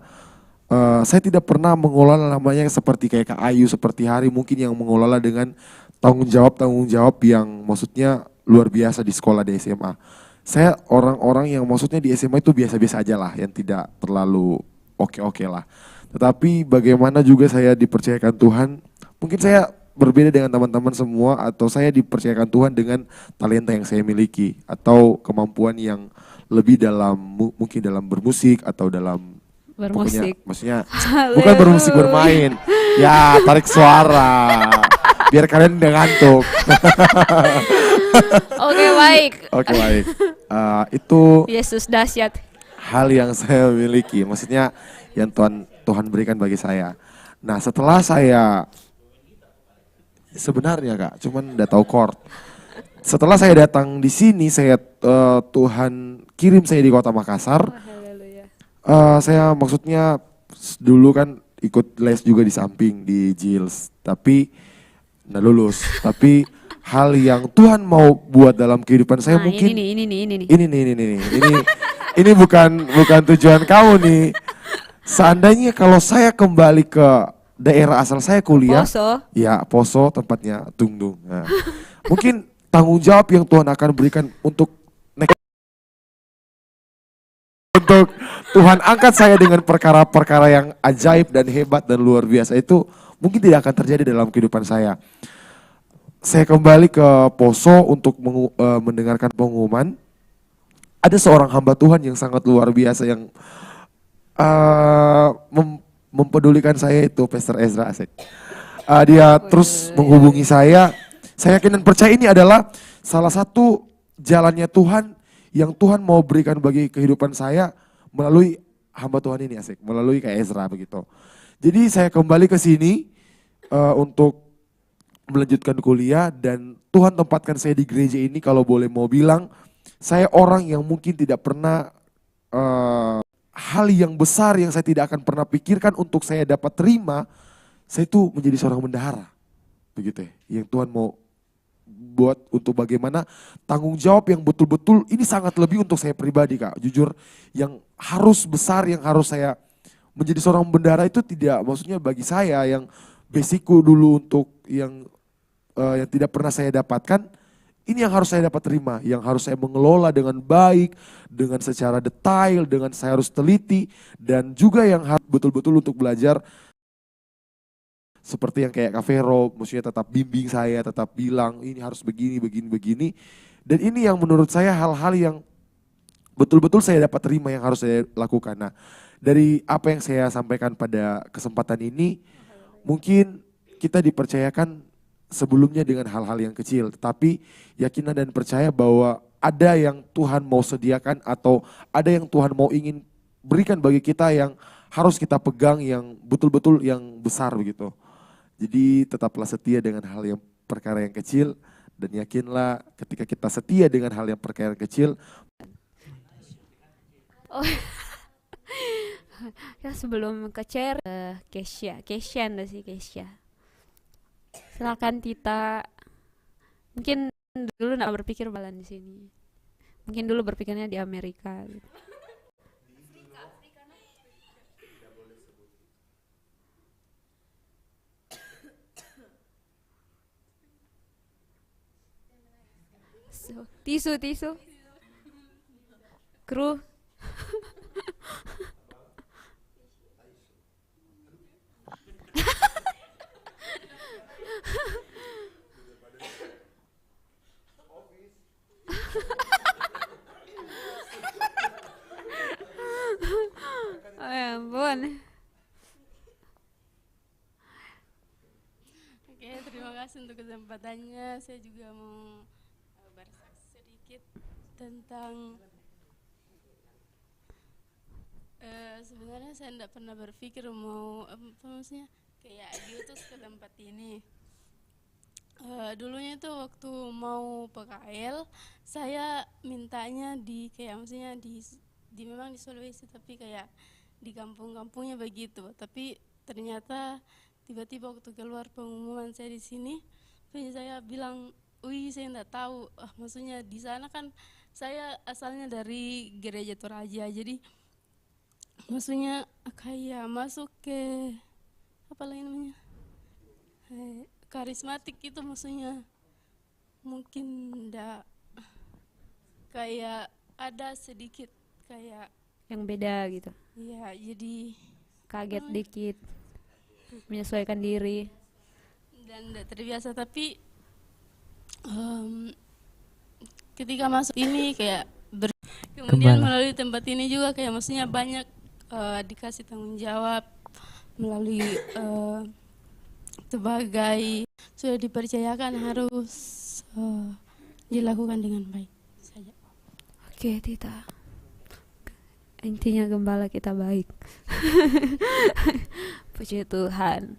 S2: tidak pernah mengelola namanya seperti kayak Kak Ayu, seperti Hari mungkin yang mengelola dengan tanggung jawab yang maksudnya luar biasa di sekolah di SMA. Saya orang-orang yang maksudnya di SMA itu biasa-biasa aja lah, yang tidak terlalu oke-oke lah. Tetapi bagaimana juga saya dipercayakan Tuhan, mungkin saya berbeda dengan teman-teman semua, atau saya dipercayakan Tuhan dengan talenta yang saya miliki, atau kemampuan yang lebih dalam, mungkin dalam bermusik atau dalam
S3: bermusik.
S2: Maksudnya bukan bermusik bermain, ya tarik suara, biar kalian udah ngantuk.
S3: Oke, baik.
S2: Itu
S3: Yesus dahsyat.
S2: hal yang saya miliki, maksudnya yang Tuhan berikan bagi saya. Nah setelah saya sebenarnya Kak, cuman udah tahu chord. setelah saya datang di sini, Tuhan kirim saya di kota Makassar.
S3: Oh, haleluya.
S2: Saya maksudnya dulu kan ikut les juga di samping di JILS, tapi nggak lulus. Tapi hal yang Tuhan mau buat dalam kehidupan saya
S3: Nah,
S2: mungkin
S3: ini nih.
S2: ini bukan tujuan kamu nih. Seandainya kalau saya kembali ke daerah asal saya kuliah,
S3: Poso.
S2: ya Poso tempatnya Tungdung. Nah, mungkin tanggung jawab yang Tuhan akan berikan untuk Tuhan angkat saya dengan perkara-perkara yang ajaib dan hebat dan luar biasa itu mungkin tidak akan terjadi dalam kehidupan saya. Saya kembali ke Poso untuk mendengarkan pengumuman. Ada seorang hamba Tuhan yang sangat luar biasa yang mempedulikan saya, itu Pastor Ezra Asik. Dia terus menghubungi saya. Saya yakin dan percaya ini adalah salah satu jalannya Tuhan yang Tuhan mau berikan bagi kehidupan saya melalui hamba Tuhan ini, Asik, melalui kayak Ezra begitu. Jadi saya kembali ke sini untuk melanjutkan kuliah, dan Tuhan tempatkan saya di gereja ini. Kalau boleh mau bilang, saya orang yang mungkin tidak pernah hal yang besar yang saya tidak akan pernah pikirkan untuk saya dapat terima, saya itu menjadi seorang bendahara. Begitu ya, yang Tuhan mau buat untuk bagaimana tanggung jawab yang betul-betul ini sangat lebih untuk saya pribadi, Kak. Jujur, yang harus besar, yang harus saya menjadi seorang bendahara itu tidak, maksudnya bagi saya yang basicku dulu untuk yang tidak pernah saya dapatkan, ini yang harus saya dapat terima, yang harus saya mengelola dengan baik, dengan secara detail, dengan saya harus teliti, dan juga yang harus betul-betul untuk belajar seperti yang kayak Kak Vero, maksudnya tetap bimbing saya, tetap bilang ini harus begini. Dan ini yang menurut saya hal-hal yang betul-betul saya dapat terima, yang harus saya lakukan. Nah, dari apa yang saya sampaikan pada kesempatan ini, mungkin kita dipercayakan sebelumnya dengan hal-hal yang kecil, tetapi yakinan dan percaya bahwa ada yang Tuhan mau sediakan atau ada yang Tuhan mau ingin berikan bagi kita yang harus kita pegang, yang betul-betul yang besar begitu. Jadi tetaplah setia dengan hal yang perkara yang kecil, dan yakinlah ketika kita setia dengan hal yang perkara yang kecil.
S3: Oh. Ya, sebelum ke chair, Kesha enggak sih Kesha. Silakan Tita. Mungkin dulu enggak berpikir balan di sini. Mungkin dulu berpikirnya di Amerika gitu. Tisu. Kru. Oh ya ampun.
S6: Oke, terima kasih untuk kesempatannya. Saya juga mau bersaksi sedikit tentang sebenarnya saya tidak pernah berpikir mau apa maksudnya kayak diutus ke tempat ini. Dulunya itu waktu mau PKL, saya mintanya di kayak maksudnya di memang di Sulawesi, tapi kayak di kampung-kampungnya begitu. Tapi ternyata tiba-tiba waktu keluar pengumuman saya di sini, saya bilang, "Wih, saya enggak tahu." Maksudnya di sana kan saya asalnya dari gereja Toraja, jadi maksudnya kayak masuk ke apa lagi namanya? Karismatik itu, maksudnya mungkin enggak, kayak ada sedikit kayak
S3: Yang beda gitu.
S6: ya, jadi
S3: Kaget dikit. Menyesuaikan diri.
S6: dan enggak terbiasa. Tapi ketika masuk ini kayak kemudian melalui tempat ini juga kayak maksudnya banyak dikasih tanggung jawab melalui sebagai sudah dipercayakan harus dilakukan dengan baik saja.
S3: Oke, Tita. Intinya gembala kita baik. Puji Tuhan.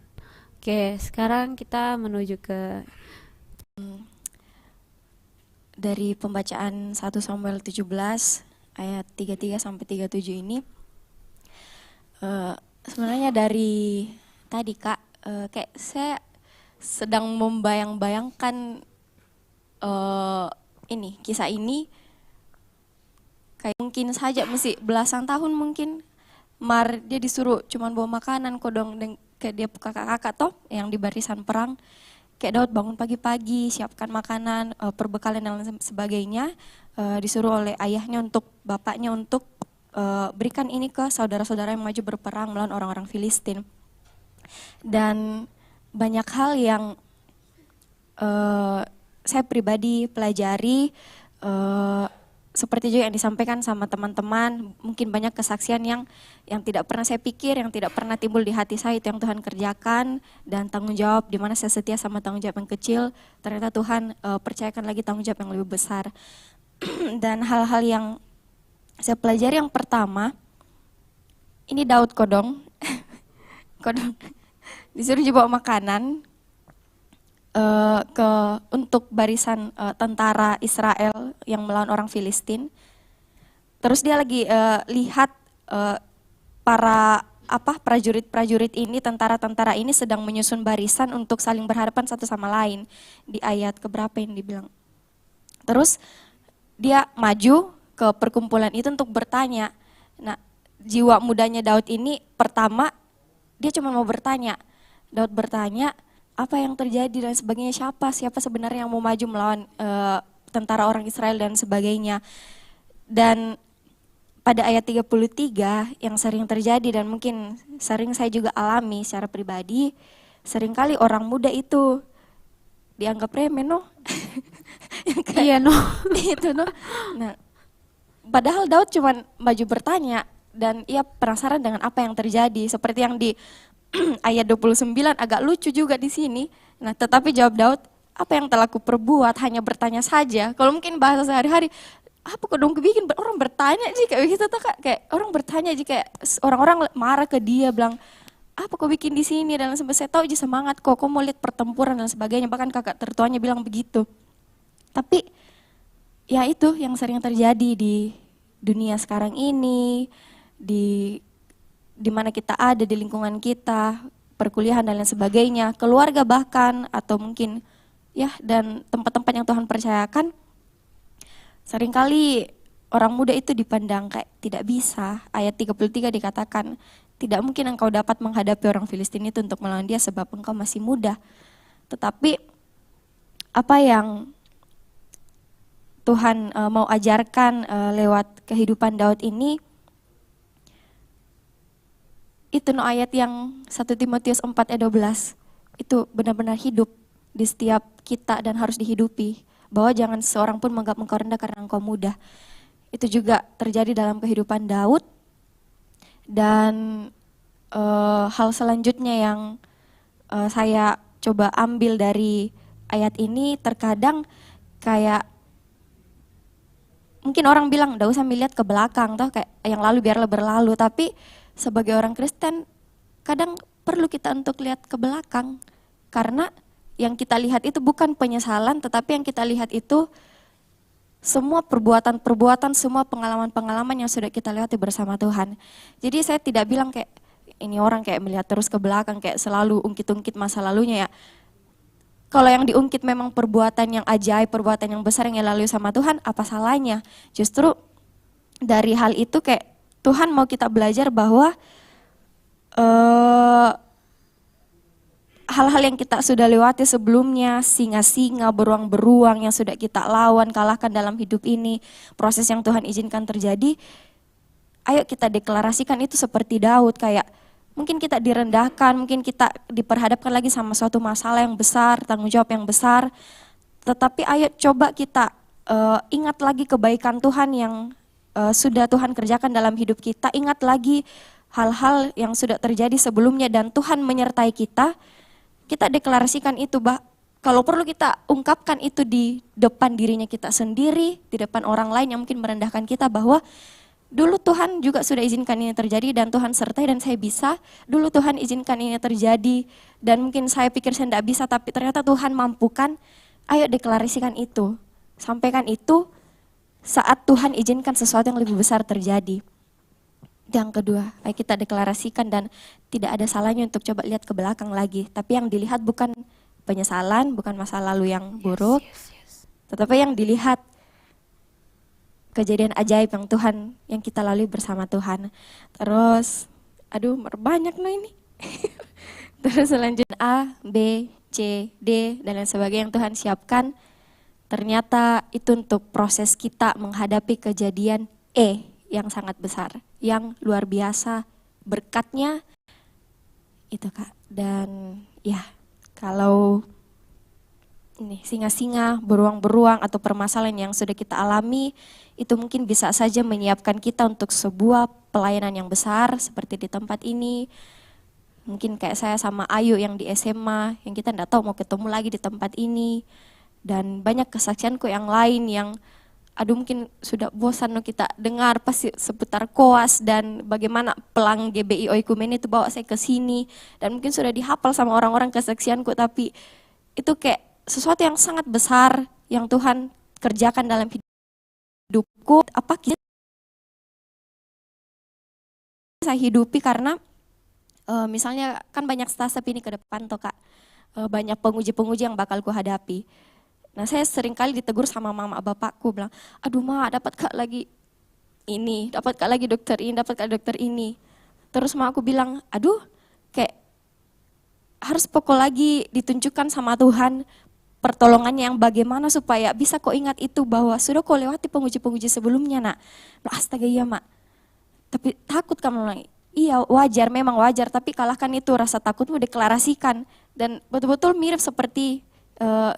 S3: Oke, sekarang kita menuju ke
S4: dari pembacaan 1 Samuel 17 ayat 33 sampai 37 ini sebenarnya dari tadi Kak, kayak saya sedang membayang-bayangkan ini kisah ini kayak mungkin saja mesti belasan tahun mungkin dia disuruh cuman bawa makanan kodong kayak dia kakak-kakak toh yang di barisan perang, kayak Daud bangun pagi-pagi siapkan makanan, perbekalan dan lain sebagainya, disuruh oleh ayahnya untuk bapaknya untuk berikan ini ke saudara-saudara yang maju berperang melawan orang-orang Filistin. Dan banyak hal yang saya pribadi pelajari, seperti juga yang disampaikan sama teman-teman, mungkin banyak kesaksian yang tidak pernah saya pikir, yang tidak pernah timbul di hati saya, itu yang Tuhan kerjakan, dan tanggung jawab di mana saya setia sama tanggung jawab yang kecil, ternyata Tuhan percayakan lagi tanggung jawab yang lebih besar. Dan hal-hal yang saya pelajari yang pertama, ini Daud kodong, kodong disuruh bawa makanan untuk barisan tentara Israel yang melawan orang Filistin. Terus dia lagi lihat para prajurit-prajurit ini, tentara-tentara ini sedang menyusun barisan untuk saling berhadapan satu sama lain. Di ayat keberapa yang dibilang. Terus dia maju ke perkumpulan itu untuk bertanya. Nah, jiwa mudanya Daud ini pertama dia cuma mau bertanya. Daud bertanya, apa yang terjadi dan sebagainya, siapa sebenarnya yang mau maju melawan tentara orang Israel dan sebagainya. Dan pada ayat 33 yang sering terjadi dan mungkin sering saya juga alami secara pribadi, seringkali orang muda itu dianggap remeh no.
S3: Iya no.
S4: Itu no. Nah, padahal Daud cuma maju bertanya dan ia penasaran dengan apa yang terjadi, seperti yang di ayat 29 agak lucu juga di sini. Nah, tetapi jawab Daud, apa yang telah kuperbuat, hanya bertanya saja. Kalau mungkin bahasa sehari-hari, apa kok dong kebikin orang bertanya sih kayak begitu tuh Kak, kayak orang bertanya aja, kayak orang-orang marah ke dia bilang, apa kok bikin di sini, dan sampai saya tahu aja semangat kok mau lihat pertempuran dan sebagainya, bahkan kakak tertuanya bilang begitu. Tapi ya itu yang sering terjadi di dunia sekarang ini, di mana kita ada, di lingkungan kita, perkuliahan dan lain sebagainya, keluarga bahkan, atau mungkin ya dan tempat-tempat yang Tuhan percayakan, seringkali orang muda itu dipandang kayak tidak bisa. Ayat 33 dikatakan, tidak mungkin engkau dapat menghadapi orang Filistin itu untuk melawan dia sebab engkau masih muda. Tetapi apa yang Tuhan mau ajarkan lewat kehidupan Daud ini, itu no ayat yang 1 Timotius 4 ayat 12, itu benar-benar hidup di setiap kita dan harus dihidupi. Bahwa jangan seorang pun menganggap engkau rendah karena engkau muda. Itu juga terjadi dalam kehidupan Daud. Dan hal selanjutnya yang saya coba ambil dari ayat ini, terkadang kayak mungkin orang bilang, "Nggak usah melihat ke belakang, toh kayak yang lalu biarlah berlalu." Tapi sebagai orang Kristen, kadang perlu kita untuk lihat ke belakang. Karena yang kita lihat itu bukan penyesalan, tetapi yang kita lihat itu semua perbuatan-perbuatan, semua pengalaman-pengalaman yang sudah kita lewati bersama Tuhan. Jadi saya tidak bilang kayak ini orang kayak melihat terus ke belakang, kayak selalu ungkit-ungkit masa lalunya ya. Kalau yang diungkit memang perbuatan yang ajaib, perbuatan yang besar yang lalui sama Tuhan, apa salahnya? Justru dari hal itu kayak Tuhan mau kita belajar bahwa hal-hal yang kita sudah lewati sebelumnya, singa-singa, beruang-beruang yang sudah kita lawan, kalahkan dalam hidup ini, proses yang Tuhan izinkan terjadi, ayo kita deklarasikan itu seperti Daud, kayak mungkin kita direndahkan, mungkin kita diperhadapkan lagi sama suatu masalah yang besar, tanggung jawab yang besar, tetapi ayo coba kita ingat lagi kebaikan Tuhan yang sudah Tuhan kerjakan dalam hidup kita, ingat lagi hal-hal yang sudah terjadi sebelumnya dan Tuhan menyertai kita. Kita deklarasikan itu, kalau perlu kita ungkapkan itu di depan dirinya kita sendiri, di depan orang lain yang mungkin merendahkan kita, bahwa dulu Tuhan juga sudah izinkan ini terjadi dan Tuhan sertai dan saya bisa. Dulu Tuhan izinkan ini terjadi dan mungkin saya pikir saya tidak bisa, tapi ternyata Tuhan mampukan. Ayo deklarasikan itu sampaikan itu saat Tuhan izinkan sesuatu yang lebih besar terjadi. Yang kedua, ayo kita deklarasikan dan tidak ada salahnya untuk coba lihat ke belakang lagi. Tapi yang dilihat bukan penyesalan, bukan masa lalu yang buruk, tetapi yang dilihat kejadian ajaib yang Tuhan, yang kita lalui bersama Tuhan. Terus, aduh banyak no ini. Terus selanjutnya A, B, C, D, dan lain sebagainya yang Tuhan siapkan. Ternyata itu untuk proses kita menghadapi kejadian E yang sangat besar, yang luar biasa berkatnya itu Kak. Dan ya kalau ini singa-singa, beruang-beruang atau permasalahan yang sudah kita alami itu mungkin bisa saja menyiapkan kita untuk sebuah pelayanan yang besar seperti di tempat ini. Mungkin kayak saya sama Ayu yang di SMA, yang kita enggak tahu mau ketemu lagi di tempat ini. Dan banyak kesaksianku yang lain yang aduh mungkin sudah bosan kita dengar pasti seputar koas dan bagaimana pelang GBI Oikumene itu bawa saya ke sini. Dan mungkin sudah dihafal sama orang-orang kesaksianku, tapi itu kayak sesuatu yang sangat besar yang Tuhan kerjakan dalam hidupku. Apa kita saya hidupi karena misalnya kan banyak staf ini ke depan toh Kak, banyak penguji-penguji yang bakal ku hadapi. Nah saya sering kali ditegur sama mama bapakku bilang, aduh ma dapat kak lagi ini, dapat kak lagi dokter ini, dapat kak dokter ini. Terus ma aku bilang, aduh kayak harus pokok lagi ditunjukkan sama Tuhan pertolongannya yang bagaimana supaya bisa kau ingat itu bahwa sudah kau lewati penguji-penguji sebelumnya nak. Astaga iya mak, tapi takut kamu lagi. Iya wajar, memang wajar, tapi kalahkan itu rasa takutmu, deklarasikan. Dan betul-betul mirip seperti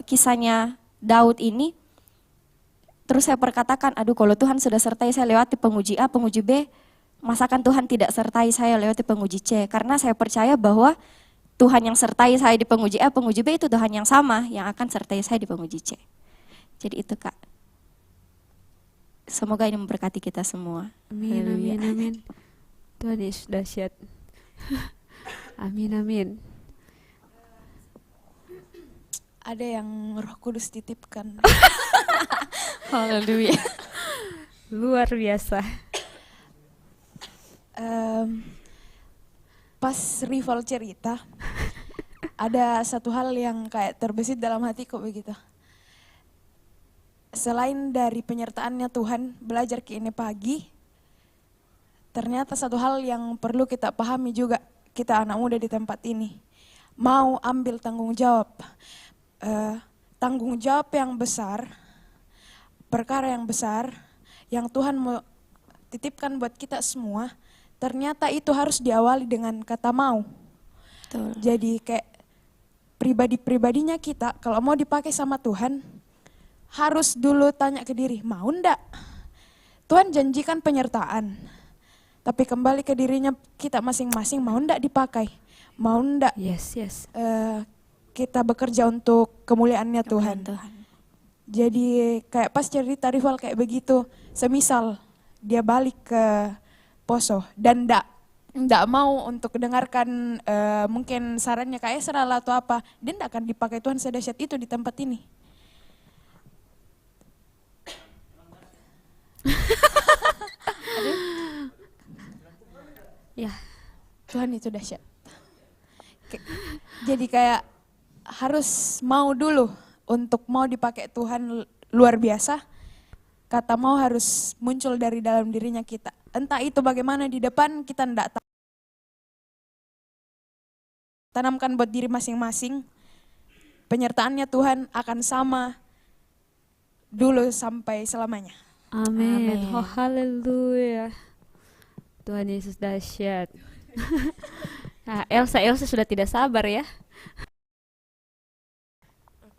S4: kisahnya Daud ini. Terus saya perkatakan, aduh kalau Tuhan sudah sertai saya lewati penguji A, penguji B, masakan Tuhan tidak sertai saya lewati penguji C. Karena saya percaya bahwa Tuhan yang sertai saya di penguji A, penguji B itu Tuhan yang sama yang akan sertai saya di penguji C. Jadi itu Kak. Semoga ini memberkati kita semua.
S3: Amin, amin, amin. Tuhan Yesus dahsyat. Amin, amin.
S5: Ada yang Roh Kudus titipkan.
S4: Haleluya.
S3: Luar biasa.
S5: Pas Rival cerita, ada satu hal yang kayak terbesit dalam hatiku begitu. Selain dari penyertaannya Tuhan, belajar ke ini pagi, ternyata satu hal yang perlu kita pahami juga, kita anak muda di tempat ini, mau ambil tanggung jawab. Tanggung jawab yang besar, perkara yang besar, yang Tuhan mau titipkan buat kita semua, ternyata itu harus diawali dengan kata mau.
S4: Betul.
S5: Jadi kayak pribadi-pribadinya kita, kalau mau dipakai sama Tuhan, harus dulu tanya ke diri, mau ndak? Tuhan janjikan penyertaan, tapi kembali ke dirinya kita masing-masing, mau ndak dipakai? Mau ndak
S3: Yes.
S5: kita bekerja untuk kemuliaannya Tuhan. Jadi kayak pas cerita Rival kayak begitu, semisal dia balik ke Poso dan ndak mau untuk dengarkan mungkin sarannya kayak Esra atau apa, dia ndak akan dipakai Tuhan sedahsyat itu di tempat ini.
S3: Ya,
S5: Tuhan itu dahsyat. Jadi kayak harus mau dulu untuk mau dipakai Tuhan luar biasa. Kata mau harus muncul dari dalam dirinya kita. Entah itu bagaimana di depan kita ndak tahu. Tanamkan buat diri masing-masing. Penyertaannya Tuhan akan sama dulu sampai selamanya.
S3: amin. Oh haleluya. Tuhan Yesus dahsyat. Nah, Elsa sudah tidak sabar ya.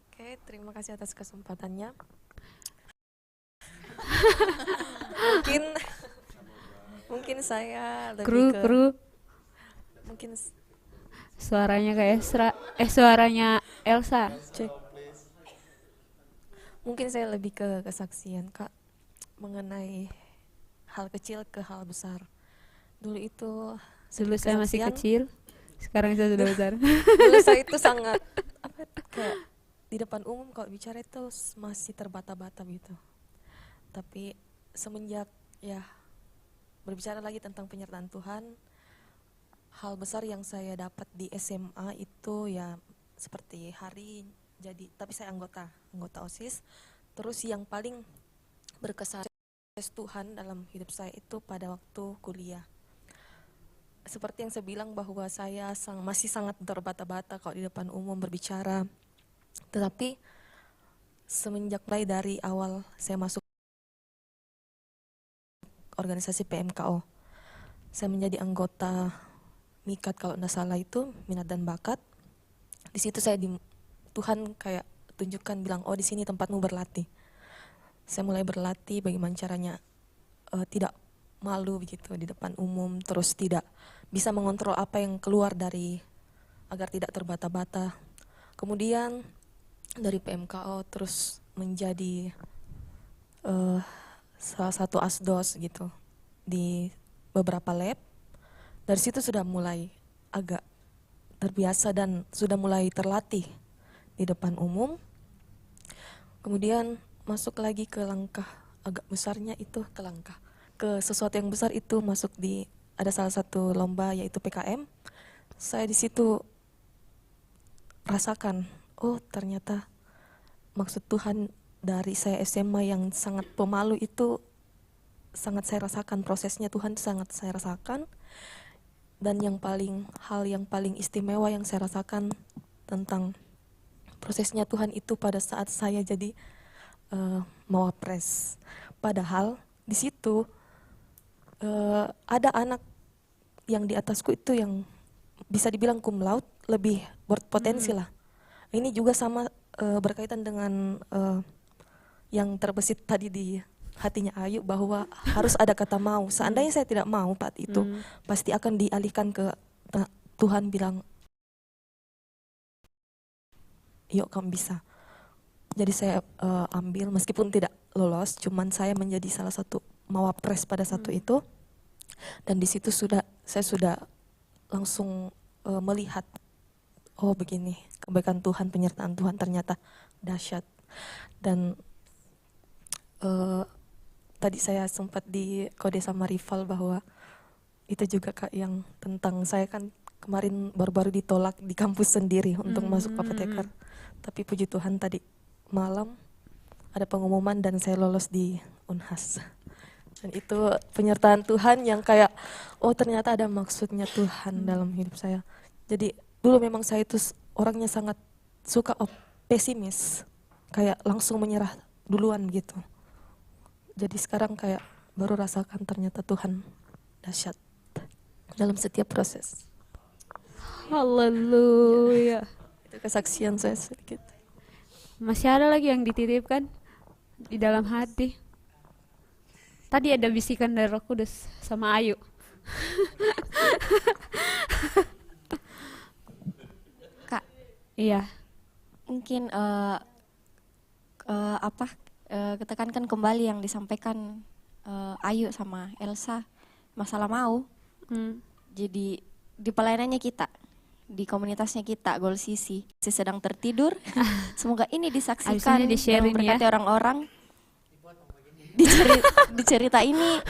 S7: Oke, terima kasih atas kesempatannya. mungkin saya lebih
S3: Kru
S7: mungkin
S3: suaranya kayak suaranya Elsa.
S7: cek. Mungkin saya lebih ke kesaksian Kak mengenai hal kecil ke hal besar. Dulu itu
S3: Dulu saya masih
S7: kesaksian,
S3: kecil, sekarang saya sudah besar.
S7: Dulu saya itu sangat kayak di depan umum kalau bicara itu masih terbata-bata gitu. Tapi semenjak ya berbicara lagi tentang penyertaan Tuhan, hal besar yang saya dapat di SMA itu ya seperti hari jadi, tapi saya anggota OSIS. Terus yang paling berkesan Tuhan dalam hidup saya itu pada waktu kuliah. Seperti yang saya bilang bahwa saya masih sangat terbata-bata kalau di depan umum berbicara. Tetapi semenjak mulai dari awal saya masuk organisasi PMKO, saya menjadi anggota MIKAT kalau tidak salah itu, minat dan bakat. Di situ Tuhan kayak tunjukkan bilang, oh di sini tempatmu berlatih. Saya mulai berlatih bagaimana caranya tidak malu begitu di depan umum, terus tidak bisa mengontrol apa yang keluar agar tidak terbata-bata. Kemudian dari PMKO terus menjadi salah satu asdos gitu di beberapa lab. Dari situ sudah mulai agak terbiasa dan sudah mulai terlatih di depan umum. Kemudian masuk lagi ke langkah agak besarnya itu ke sesuatu yang besar itu ada salah satu lomba yaitu PKM. Saya di situ rasakan, oh ternyata maksud Tuhan dari saya SMA yang sangat pemalu itu sangat saya rasakan, prosesnya Tuhan sangat saya rasakan. Dan hal yang paling istimewa yang saya rasakan tentang prosesnya Tuhan itu pada saat saya jadi mawapres. Padahal di situ ada anak yang di atasku itu yang bisa dibilang cum laude, lebih berpotensi lah. Ini juga sama berkaitan dengan yang terbesit tadi di hatinya Ayu bahwa harus ada kata mau. Seandainya saya tidak mau saat itu, pasti akan dialihkan ke Tuhan bilang, yuk kamu bisa. Jadi saya ambil meskipun tidak lolos, cuman saya menjadi salah satu mawapres pada satu itu. Dan di situ saya sudah langsung melihat, oh begini kebaikan Tuhan, penyertaan Tuhan ternyata dahsyat. Dan tadi saya sempat di kode sama rival bahwa itu juga Kak yang tentang saya kan kemarin baru-baru ditolak di kampus sendiri untuk masuk apoteker. Tapi puji Tuhan tadi malam ada pengumuman dan saya lolos di Unhas. Dan itu penyertaan Tuhan yang kayak, oh ternyata ada maksudnya Tuhan dalam hidup saya. Jadi dulu memang saya itu orangnya sangat suka pesimis, kayak langsung menyerah duluan gitu. Jadi sekarang kayak baru rasakan ternyata Tuhan dahsyat dalam setiap proses.
S3: Haleluya.
S7: Itu kesaksian saya sedikit.
S3: Masih ada lagi yang dititipkan di dalam hati. Tadi ada bisikan dari Roh Kudus sama Ayu.
S4: Kak,
S3: Iya.
S4: mungkin ketekankan kembali yang disampaikan Ayu sama Elsa masalah mau. Jadi di pelayanannya kita, di komunitasnya kita, Goal Sisi sedang tertidur. Semoga ini disaksikan dan memberkati orang-orang. Di cerita ini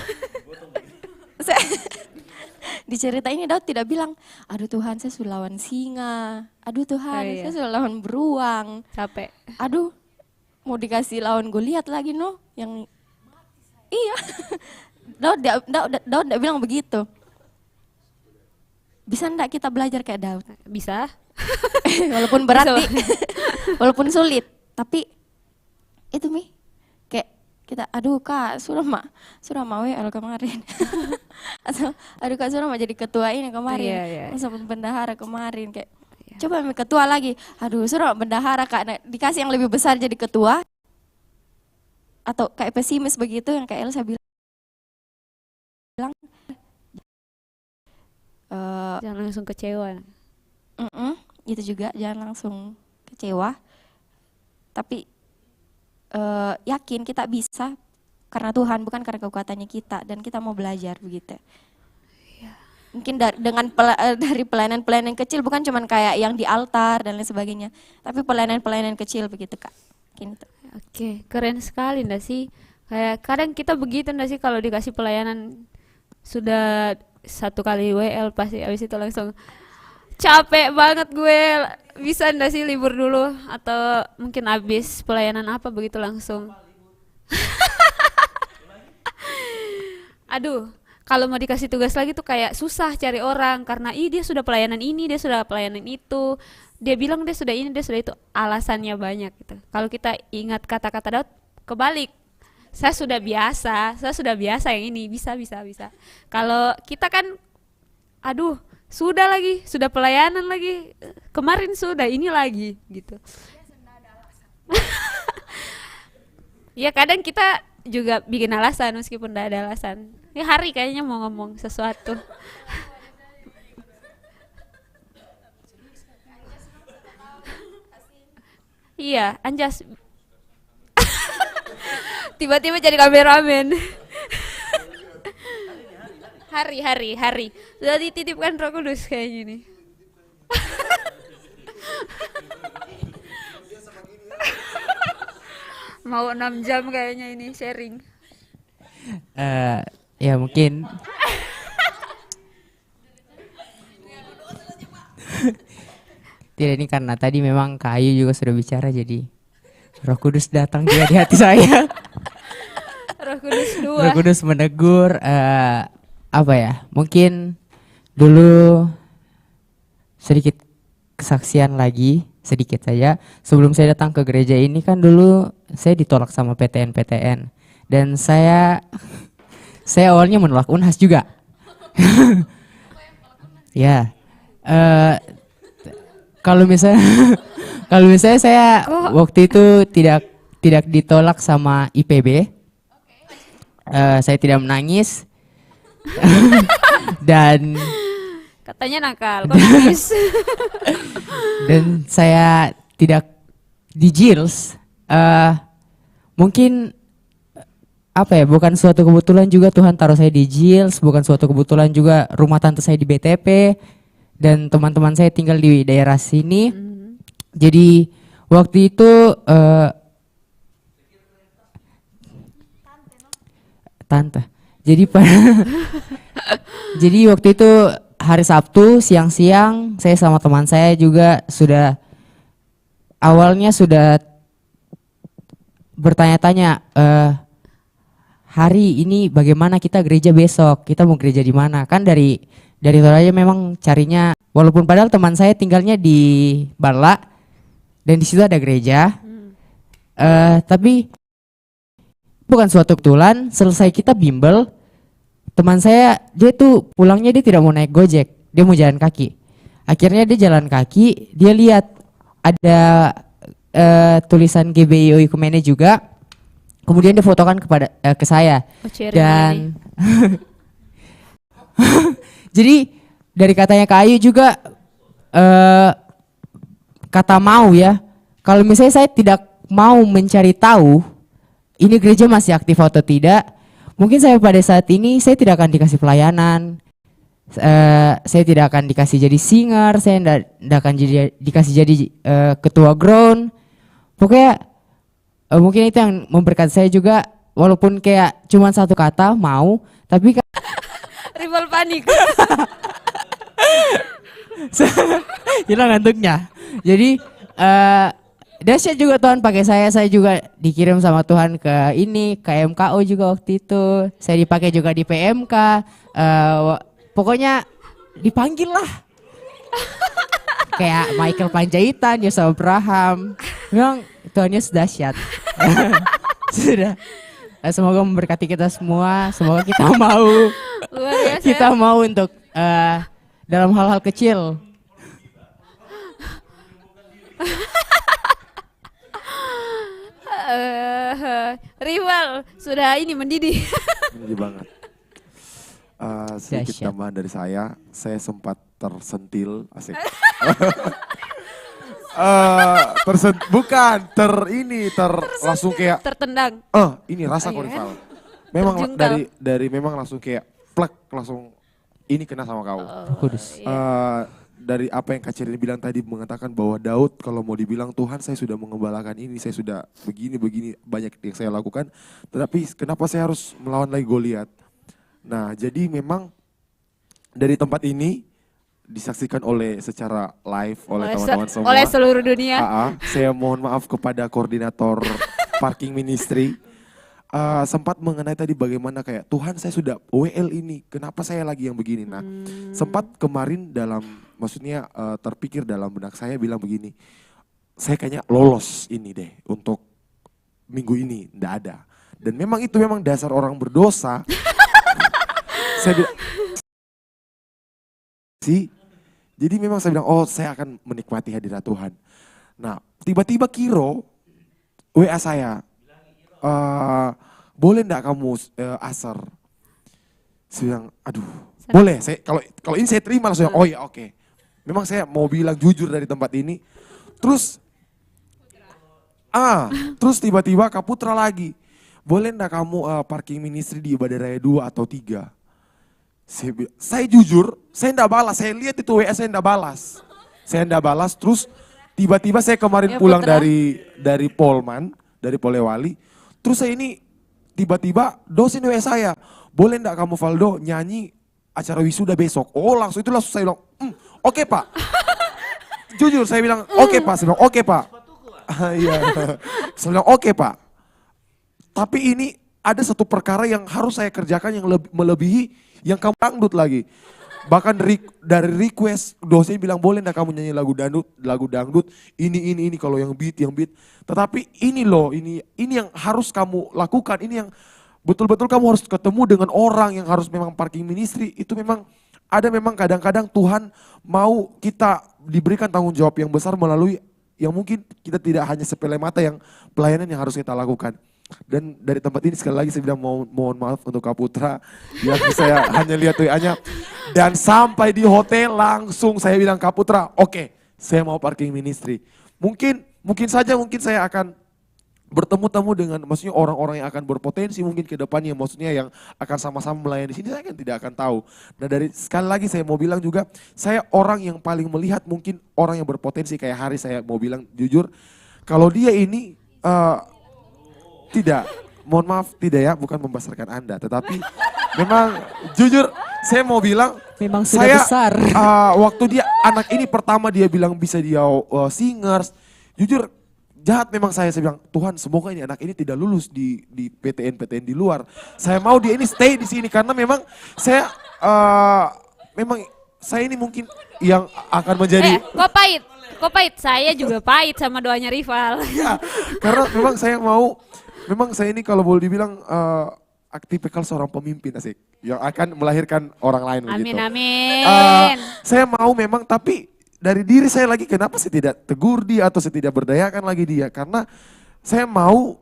S4: di cerita ini Daud tidak bilang, aduh Tuhan saya sudah lawan singa, aduh Tuhan saya sudah lawan beruang,
S3: Capek.
S4: aduh mau dikasih lawan Goliat lagi yang iya. Daud tidak bilang begitu. Bisa enggak kita belajar kayak Daud?
S3: Bisa.
S4: Walaupun berat walaupun sulit, tapi itu kayak kita, aduh Kak sudah mau WL kemarin. Atau aduh Kak sudah mau jadi ketua ini kemarin, sama bendahara kemarin, kayak coba ketua lagi, aduh sudah bendahara Kak, dikasih yang lebih besar jadi ketua. Atau kayak pesimis begitu yang kayak Elsa bilang,
S3: jangan langsung kecewa.
S4: Itu juga jangan langsung kecewa, tapi yakin kita bisa karena Tuhan, bukan karena kekuatannya kita, dan kita mau belajar begitu. Mungkin dari pelayanan-pelayanan kecil, bukan cuman kayak yang di altar dan lain sebagainya, tapi pelayanan-pelayanan kecil begitu Kak. Mungkin itu.
S3: Oke, keren sekali ndak sih? Kayak kadang kita begitu ndak sih kalau dikasih pelayanan sudah satu kali WL pasti habis itu langsung capek banget gue, bisa ndak sih libur dulu atau mungkin habis pelayanan apa begitu langsung. Aduh, kalau mau dikasih tugas lagi tuh kayak susah cari orang karena dia sudah pelayanan ini, dia sudah pelayanan itu. Dia bilang dia sudah ini, dia sudah itu, alasannya banyak gitu. Kalau kita ingat kata-kata Daud, kebalik. Saya sudah biasa yang ini, bisa. Kalau kita kan, aduh, sudah pelayanan lagi, kemarin sudah, ini lagi, gitu. Ya kadang kita juga bikin alasan meskipun tidak ada alasan. Ya Hari kayaknya mau ngomong sesuatu. Iya, Anjas. Tiba-tiba jadi kameramen. Hari. Sudah dititipkan Roh Kudus kayaknya nih. Mau 6 jam kayaknya ini sharing.
S1: Ya mungkin tidak, ini karena tadi memang Kak Ayu juga sudah bicara, jadi Roh Kudus datang juga di hati saya.
S3: Roh Kudus 2.
S1: Roh Kudus menegur, apa ya, mungkin dulu sedikit kesaksian lagi, sedikit saja. Sebelum saya datang ke gereja ini kan dulu saya ditolak sama PTN dan saya awalnya menolak Unhas juga. Ya, kalau misalnya saya waktu itu tidak ditolak sama IPB, saya tidak menangis. Dan
S3: katanya nakal, kok nangis?
S1: Dan saya tidak di Jils, mungkin apa ya, bukan suatu kebetulan juga Tuhan taruh saya di Jils, bukan suatu kebetulan juga rumah tante saya di BTP dan teman-teman saya tinggal di daerah sini. Jadi waktu itu tante. Jadi waktu itu hari Sabtu siang-siang saya sama teman saya juga awalnya sudah bertanya-tanya, Hari ini bagaimana kita gereja besok, kita mau gereja di mana? Kan dari Toraja memang carinya, walaupun padahal teman saya tinggalnya di Barla dan di situ ada gereja, tapi bukan suatu kebetulan selesai kita bimbel, teman saya dia tuh pulangnya dia tidak mau naik Gojek, dia mau jalan kaki. Akhirnya dia jalan kaki, dia lihat ada tulisan GBI Oikumene juga. Kemudian dia fotokan ke saya. Dan jadi dari katanya Kak Ayu juga kata mau ya. Kalau misalnya saya tidak mau mencari tahu ini gereja masih aktif atau tidak, mungkin saya pada saat ini saya tidak akan dikasih pelayanan. Saya tidak akan dikasih jadi singer, saya tidak akan dikasih jadi ketua ground. Pokoknya mungkin itu yang memberkati saya juga, walaupun kayak cuma satu kata mau, tapi
S3: rival panik.
S1: hilang ngantuknya. Jadi dahsyat juga Tuhan pakai saya juga dikirim sama Tuhan ke MKO juga waktu itu. Saya dipakai juga di PMK. Pokoknya dipanggil lah. Kayak Michael Panjaitan, Yosef Abraham. Memang Tuhan Yesus dahsyat. Sudah. Semoga memberkati kita semua. Semoga kita mau. Kita mau untuk dalam hal-hal kecil.
S3: Rival sudah ini mendidih.
S2: Mendidih banget. Sedikit tambahan dari saya sempat tersentil, asik. Langsung kayak
S3: tertendang.
S2: Ini rasa kok rival. Memang memang langsung kayak plek, langsung ini kena sama kau.
S1: Roh Kudus.
S2: Dari apa yang Kak Cirin bilang tadi mengatakan bahwa Daud kalau mau dibilang Tuhan saya sudah mengembalakan ini, saya sudah begini banyak yang saya lakukan, tetapi kenapa saya harus melawan lagi Goliat? Nah, jadi memang dari tempat ini disaksikan secara live oleh teman-teman semua.
S3: Oleh seluruh dunia.
S2: Saya mohon maaf kepada koordinator parking ministry. Sempat mengenai tadi bagaimana kayak Tuhan saya sudah WL ini, kenapa saya lagi yang begini. Nah sempat kemarin maksudnya terpikir dalam benak saya bilang begini, saya kayaknya lolos ini deh untuk minggu ini, enggak ada. Dan memang itu memang dasar orang berdosa. Saya bilang, jadi memang saya bilang, saya akan menikmati hadirat Tuhan. Nah tiba-tiba Kiro WA saya, boleh enggak kamu asar? Saya bilang, aduh, boleh. Saya kalau ini saya terima langsung. Oh ya oke. Memang saya mau bilang jujur dari tempat ini. Terus tiba-tiba Kak Putra lagi. Boleh enggak kamu parking ministry di Ibadah Raya 2 atau 3? Saya jujur, saya enggak balas. Saya lihat itu WA saya enggak balas. Terus tiba-tiba saya kemarin pulang dari Polman, dari Polewali. Terus saya ini tiba-tiba dosen WA saya, boleh enggak kamu Valdo nyanyi acara wisuda besok? Langsung saya bilang, oke Pak. Jujur saya bilang, oke Pak. Saya bilang, oke Pak. Iya. Saya bilang, oke Pak. Tapi ini ada satu perkara yang harus saya kerjakan yang melebihi yang kamu dangdut lagi. Bahkan dari request dosen bilang boleh enggak kamu nyanyi lagu dangdut, ini kalau yang beat. Tetapi ini yang harus kamu lakukan, ini yang betul-betul kamu harus ketemu dengan orang yang harus memang parking ministry. Itu memang kadang-kadang Tuhan mau kita diberikan tanggung jawab yang besar melalui yang mungkin kita tidak hanya sepele mata yang pelayanan yang harus kita lakukan. Dan dari tempat ini sekali lagi saya bilang mohon maaf untuk Kak Putra yang saya hanya lihat WA-nya. Dan sampai di hotel langsung saya bilang Kak Putra, oke, saya mau parking ministry. Mungkin saja saya akan bertemu dengan maksudnya orang-orang yang akan berpotensi mungkin ke depannya, maksudnya yang akan sama-sama melayani di sini, saya kan tidak akan tahu. Nah dari sekali lagi saya mau bilang juga, saya orang yang paling melihat mungkin orang yang berpotensi kayak Hari, saya mau bilang jujur, kalau dia ini mohon maaf tidak ya, bukan membesarkan Anda, tetapi memang jujur saya mau bilang
S1: memang sudah besar.
S2: Waktu dia anak ini pertama dia bilang bisa dia singers, jujur jahat memang saya bilang Tuhan semoga ini anak ini tidak lulus di PTN di luar. Saya mau dia ini stay di sini karena memang saya ini mungkin yang akan menjadi.
S3: Kok pahit? Saya juga pahit sama doanya rival.
S2: Ya, karena memang saya ini kalau boleh dibilang tipikal seorang pemimpin asik yang akan melahirkan orang lain begitu.
S3: Amin.
S2: Saya mau memang, tapi dari diri saya lagi kenapa saya tidak tegur dia atau saya tidak berdayakan lagi dia, karena saya mau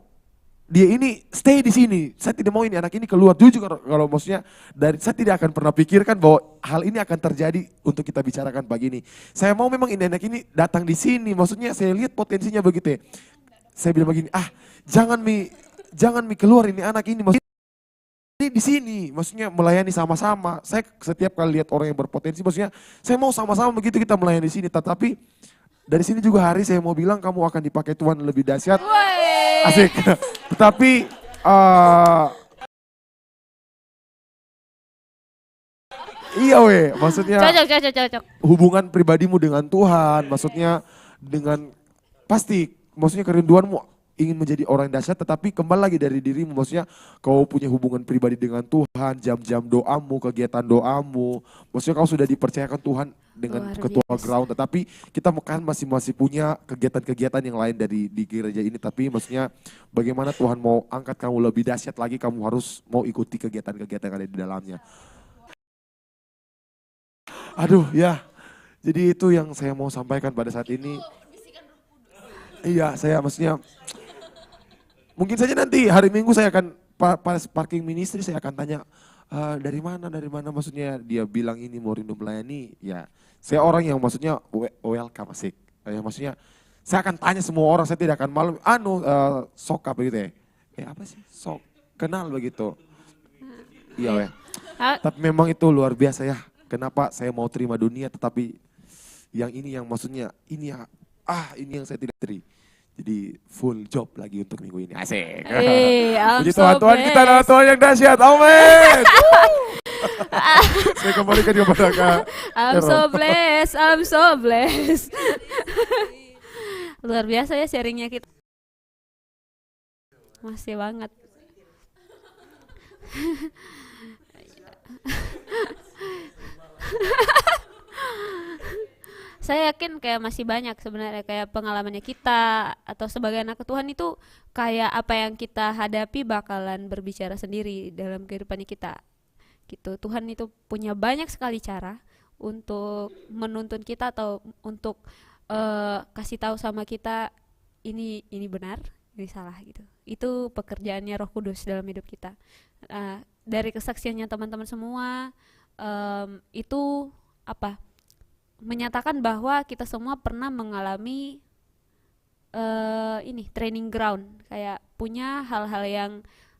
S2: dia ini stay di sini. Saya tidak mau ini anak ini keluar. Jujur kalau maksudnya saya tidak akan pernah pikirkan bahwa hal ini akan terjadi untuk kita bicarakan pagi ini. Saya mau memang ini anak ini datang di sini. Maksudnya saya lihat potensinya begitu ya. Saya bilang begini, jangan keluar ini anak ini. Maksudnya di sini, maksudnya melayani sama-sama. Saya setiap kali lihat orang yang berpotensi, maksudnya saya mau sama-sama begitu kita melayani di sini. Tetapi dari sini juga Hari saya mau bilang kamu akan dipakai Tuhan lebih dahsyat. Asik. Tetapi iya maksudnya
S3: Cocok.
S2: hubungan pribadimu dengan Tuhan, maksudnya pasti maksudnya kerinduanmu ingin menjadi orang yang dahsyat, tetapi kembali lagi dari dirimu, maksudnya kau punya hubungan pribadi dengan Tuhan, jam-jam doamu, kegiatan doamu, maksudnya kau sudah dipercayakan Tuhan dengan ketua ground, tetapi kita kan masih punya kegiatan-kegiatan yang lain di gereja ini, tapi maksudnya bagaimana Tuhan mau angkat kamu lebih dahsyat lagi, kamu harus mau ikuti kegiatan-kegiatan yang ada di dalamnya. Aduh ya, jadi itu yang saya mau sampaikan pada saat ini. Iya, saya maksudnya mungkin saja nanti hari Minggu saya akan pas parking ministry saya akan tanya dari mana maksudnya dia bilang ini mau rindu melayani. Ya, saya orang yang maksudnya welcome asik. Maksudnya saya akan tanya semua orang, saya tidak akan malu. Soka begitu ya. Apa sih? Kenal begitu. Iya Tapi memang itu luar biasa ya. Kenapa saya mau terima dunia tetapi yang ini yang maksudnya ini yang ini yang saya tidak terima. Jadi full job lagi untuk minggu ini. Asik.
S3: I'm
S2: Puji
S3: so
S2: Tuhan, Tuhan kita adalah
S3: blessed.
S2: Tuhan yang dahsyat. Amin. Saya kembalikan kepada Kak
S3: I'm
S2: Aaron.
S3: so blessed, I'm so blessed. Luar biasa ya sharingnya kita. Masih banget. Saya yakin kayak masih banyak sebenarnya kayak pengalamannya kita atau sebagai anak Tuhan itu kayak apa yang kita hadapi bakalan berbicara sendiri dalam kehidupan kita gitu. Tuhan itu punya banyak sekali cara untuk menuntun kita atau untuk kasih tahu sama kita ini benar, ini salah gitu. Itu pekerjaannya Roh Kudus dalam hidup kita. Dari kesaksiannya teman-teman semua itu apa? Menyatakan bahwa kita semua pernah mengalami training ground, kayak punya hal-hal yang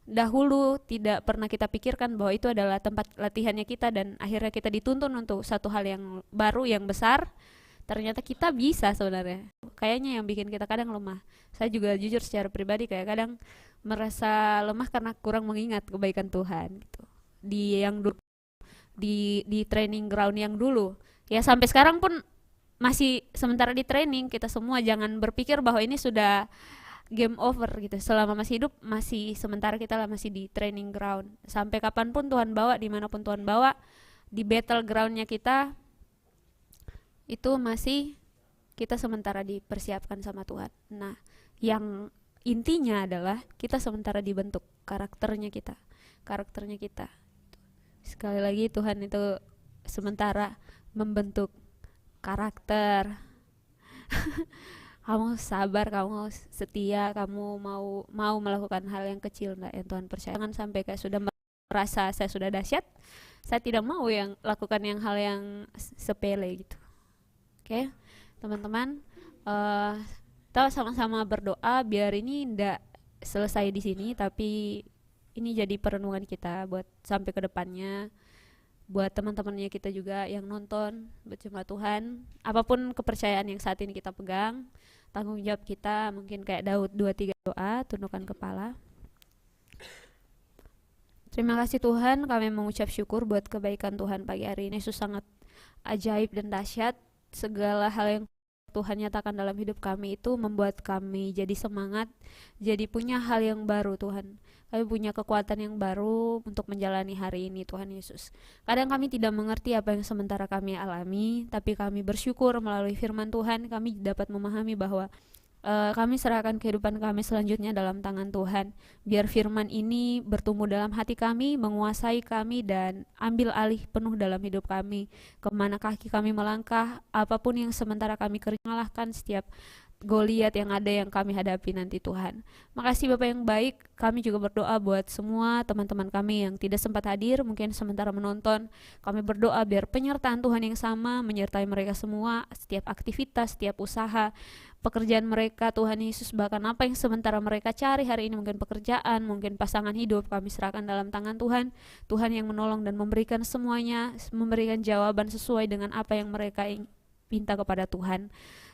S3: dahulu tidak pernah kita pikirkan bahwa itu adalah tempat latihannya kita, dan akhirnya kita dituntun untuk satu hal yang baru, yang besar. Ternyata kita bisa sebenarnya. Kayaknya yang bikin kita kadang lemah. Saya juga jujur secara pribadi kayak kadang merasa lemah karena kurang mengingat kebaikan Tuhan gitu. Di training ground yang dulu. Ya sampai sekarang pun masih sementara di training. Kita semua jangan berpikir bahwa ini sudah game over gitu. Selama masih hidup masih sementara kita lah masih di training ground. Sampai kapanpun Tuhan bawa, dimanapun Tuhan bawa, di battle groundnya kita itu masih kita sementara dipersiapkan sama Tuhan. Nah, yang intinya adalah kita sementara dibentuk karakternya kita. Sekali lagi Tuhan itu sementara membentuk karakter. Kamu sabar, kamu setia, kamu mau melakukan hal yang kecil enggak yang Tuhan percaya. Jangan sampai kayak sudah merasa saya sudah dahsyat, saya tidak mau yang lakukan hal yang sepele gitu. Oke, teman-teman, kita sama-sama berdoa biar ini enggak selesai di sini, tapi ini jadi perenungan kita buat sampai ke depannya. Buat teman-temannya kita juga yang nonton, buat jemaat Tuhan, apapun kepercayaan yang saat ini kita pegang, tanggung jawab kita mungkin kayak Daud 2-3 doa, tundukkan kepala. Terima kasih Tuhan, kami mengucap syukur buat kebaikan Tuhan pagi hari ini. Yesus sangat ajaib dan dahsyat. Segala hal yang Tuhan nyatakan dalam hidup kami itu membuat kami jadi semangat, jadi punya hal yang baru Tuhan. Kami punya kekuatan yang baru untuk menjalani hari ini Tuhan Yesus. Kadang kami tidak mengerti apa yang sementara kami alami, tapi kami bersyukur melalui firman Tuhan kami dapat memahami bahwa kami serahkan kehidupan kami selanjutnya dalam tangan Tuhan. Biar firman ini bertumbuh dalam hati kami, menguasai kami dan ambil alih penuh dalam hidup kami. Kemana kaki kami melangkah, apapun yang sementara kami kerja, mengalahkan setiap Goliat yang ada yang kami hadapi nanti Tuhan. Makasih Bapak yang baik, kami juga berdoa buat semua teman-teman kami yang tidak sempat hadir, mungkin sementara menonton. Kami berdoa biar penyertaan Tuhan yang sama menyertai mereka semua, setiap aktivitas, setiap usaha, pekerjaan mereka Tuhan Yesus, bahkan apa yang sementara mereka cari hari ini, mungkin pekerjaan, mungkin pasangan hidup, kami serahkan dalam tangan Tuhan. Tuhan yang menolong dan memberikan semuanya, memberikan jawaban sesuai dengan apa yang mereka minta kepada Tuhan.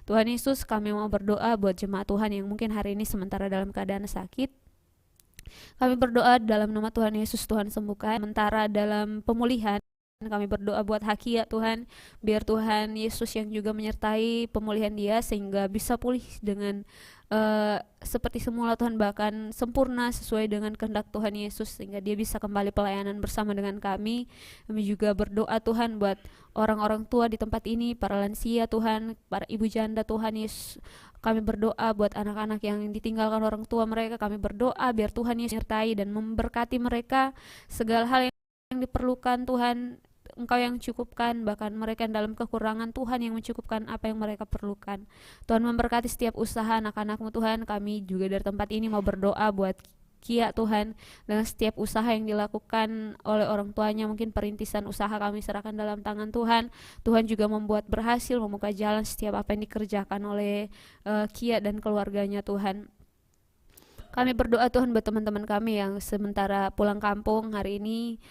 S3: Tuhan Yesus, kami mau berdoa buat jemaat Tuhan yang mungkin hari ini sementara dalam keadaan sakit. Kami berdoa dalam nama Tuhan Yesus, Tuhan sembuhkan. Sementara dalam pemulihan, kami berdoa buat Hakia Tuhan, biar Tuhan Yesus yang juga menyertai pemulihan dia sehingga bisa pulih dengan seperti semula Tuhan, bahkan sempurna sesuai dengan kehendak Tuhan Yesus, sehingga dia bisa kembali pelayanan bersama dengan kami. Kami juga berdoa Tuhan buat orang-orang tua di tempat ini, para lansia Tuhan, para ibu janda Tuhan Yesus. Kami berdoa buat anak-anak yang ditinggalkan orang tua mereka. Kami berdoa biar Tuhan Yesus menyertai dan memberkati mereka, segala hal yang diperlukan Tuhan Engkau yang cukupkan, bahkan mereka yang dalam kekurangan Tuhan yang mencukupkan apa yang mereka perlukan. Tuhan memberkati setiap usaha anak-anak-Mu Tuhan. Kami juga dari tempat ini mau berdoa buat Kia Tuhan, dengan setiap usaha yang dilakukan oleh orang tuanya, mungkin perintisan usaha kami serahkan dalam tangan Tuhan. Tuhan juga membuat berhasil, membuka jalan setiap apa yang dikerjakan oleh Kia dan keluarganya Tuhan. Kami berdoa Tuhan buat teman-teman kami yang sementara pulang kampung hari ini,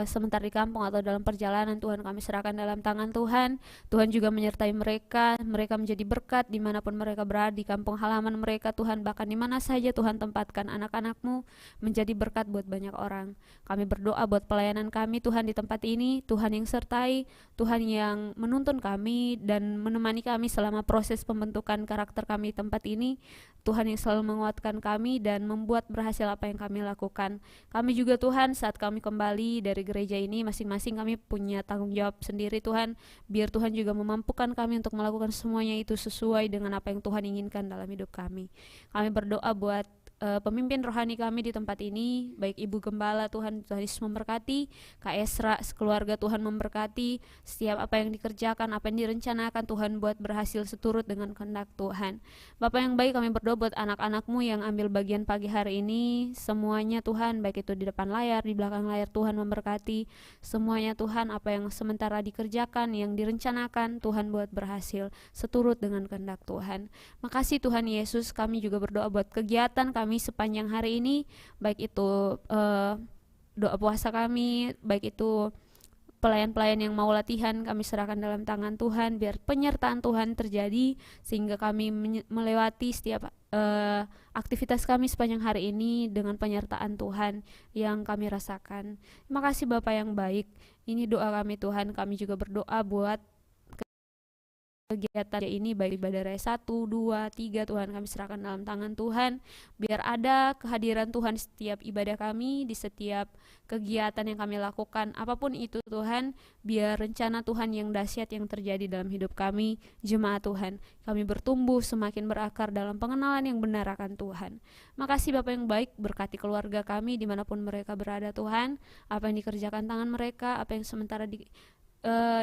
S3: sementara di kampung atau dalam perjalanan, Tuhan kami serahkan dalam tangan Tuhan. Tuhan juga menyertai mereka menjadi berkat dimanapun mereka berada, di kampung halaman mereka Tuhan, bahkan di mana saja Tuhan tempatkan anak-anak-Mu menjadi berkat buat banyak orang. Kami berdoa buat pelayanan kami Tuhan di tempat ini, Tuhan yang sertai, Tuhan yang menuntun kami dan menemani kami selama proses pembentukan karakter kami di tempat ini, Tuhan yang selalu menguatkan kami dan membuat berhasil apa yang kami lakukan. Kami juga Tuhan, saat kami kembali dari gereja ini, masing-masing kami punya tanggung jawab sendiri Tuhan. Biar Tuhan juga memampukan kami untuk melakukan semuanya itu sesuai dengan apa yang Tuhan inginkan dalam hidup kami. Kami berdoa buat pemimpin rohani kami di tempat ini, baik Ibu Gembala, Tuhan Yesus memberkati, Kak Esra, sekeluarga Tuhan memberkati, setiap apa yang dikerjakan, apa yang direncanakan Tuhan buat berhasil seturut dengan kehendak Tuhan. Bapak yang baik, kami berdoa buat anak-anak-Mu yang ambil bagian pagi hari ini, semuanya Tuhan, baik itu di depan layar, di belakang layar, Tuhan memberkati semuanya Tuhan. Apa yang sementara dikerjakan, yang direncanakan, Tuhan buat berhasil seturut dengan kehendak Tuhan. Makasih Tuhan Yesus. Kami juga berdoa buat kegiatan kami sepanjang hari ini, baik itu doa puasa kami, baik itu pelayan-pelayan yang mau latihan, kami serahkan dalam tangan Tuhan. Biar penyertaan Tuhan terjadi sehingga kami melewati setiap aktivitas kami sepanjang hari ini dengan penyertaan Tuhan yang kami rasakan. Terima kasih Bapak yang baik. Ini doa kami Tuhan. Kami juga berdoa buat kegiatan ini, baik ibadah raya 1, 2, 3 Tuhan, kami serahkan dalam tangan Tuhan. Biar ada kehadiran Tuhan di setiap ibadah kami, di setiap kegiatan yang kami lakukan, apapun itu Tuhan. Biar rencana Tuhan yang dahsyat yang terjadi dalam hidup kami, jemaat Tuhan, kami bertumbuh semakin berakar dalam pengenalan yang benar akan Tuhan. Makasih Bapak yang baik, berkati keluarga kami dimanapun mereka berada Tuhan. Apa yang dikerjakan tangan mereka, apa yang sementara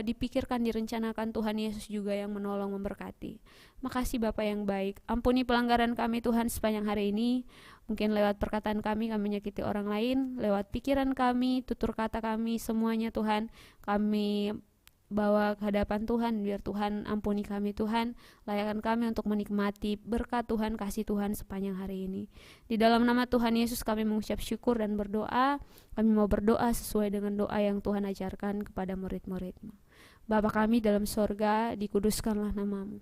S3: dipikirkan, direncanakan, Tuhan Yesus juga yang menolong, memberkati. Makasih Bapa yang baik. Ampuni pelanggaran kami Tuhan sepanjang hari ini. Mungkin lewat perkataan kami menyakiti orang lain, lewat pikiran kami, tutur kata kami, semuanya Tuhan kami bawa ke hadapan Tuhan. Biar Tuhan ampuni kami Tuhan, layakkan kami untuk menikmati berkat Tuhan, kasih Tuhan sepanjang hari ini. Di dalam nama Tuhan Yesus kami mengucap syukur dan berdoa. Kami mau berdoa sesuai dengan doa yang Tuhan ajarkan kepada murid-murid-Mu. Bapa kami dalam sorga, dikuduskanlah nama-Mu,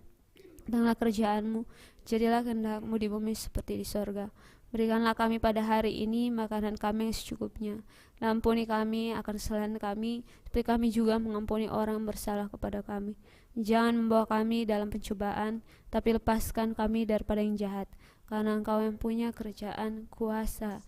S3: datanglah kerjaan-Mu, jadilah kehendak-Mu di bumi seperti di sorga. Berikanlah kami pada hari ini makanan kami yang secukupnya. Ampuni kami akan kesalahan kami, seperti kami juga mengampuni orang yang bersalah kepada kami. Jangan membawa kami dalam pencobaan, tapi lepaskan kami daripada yang jahat. Karena Engkau yang punya kerajaan, kuasa,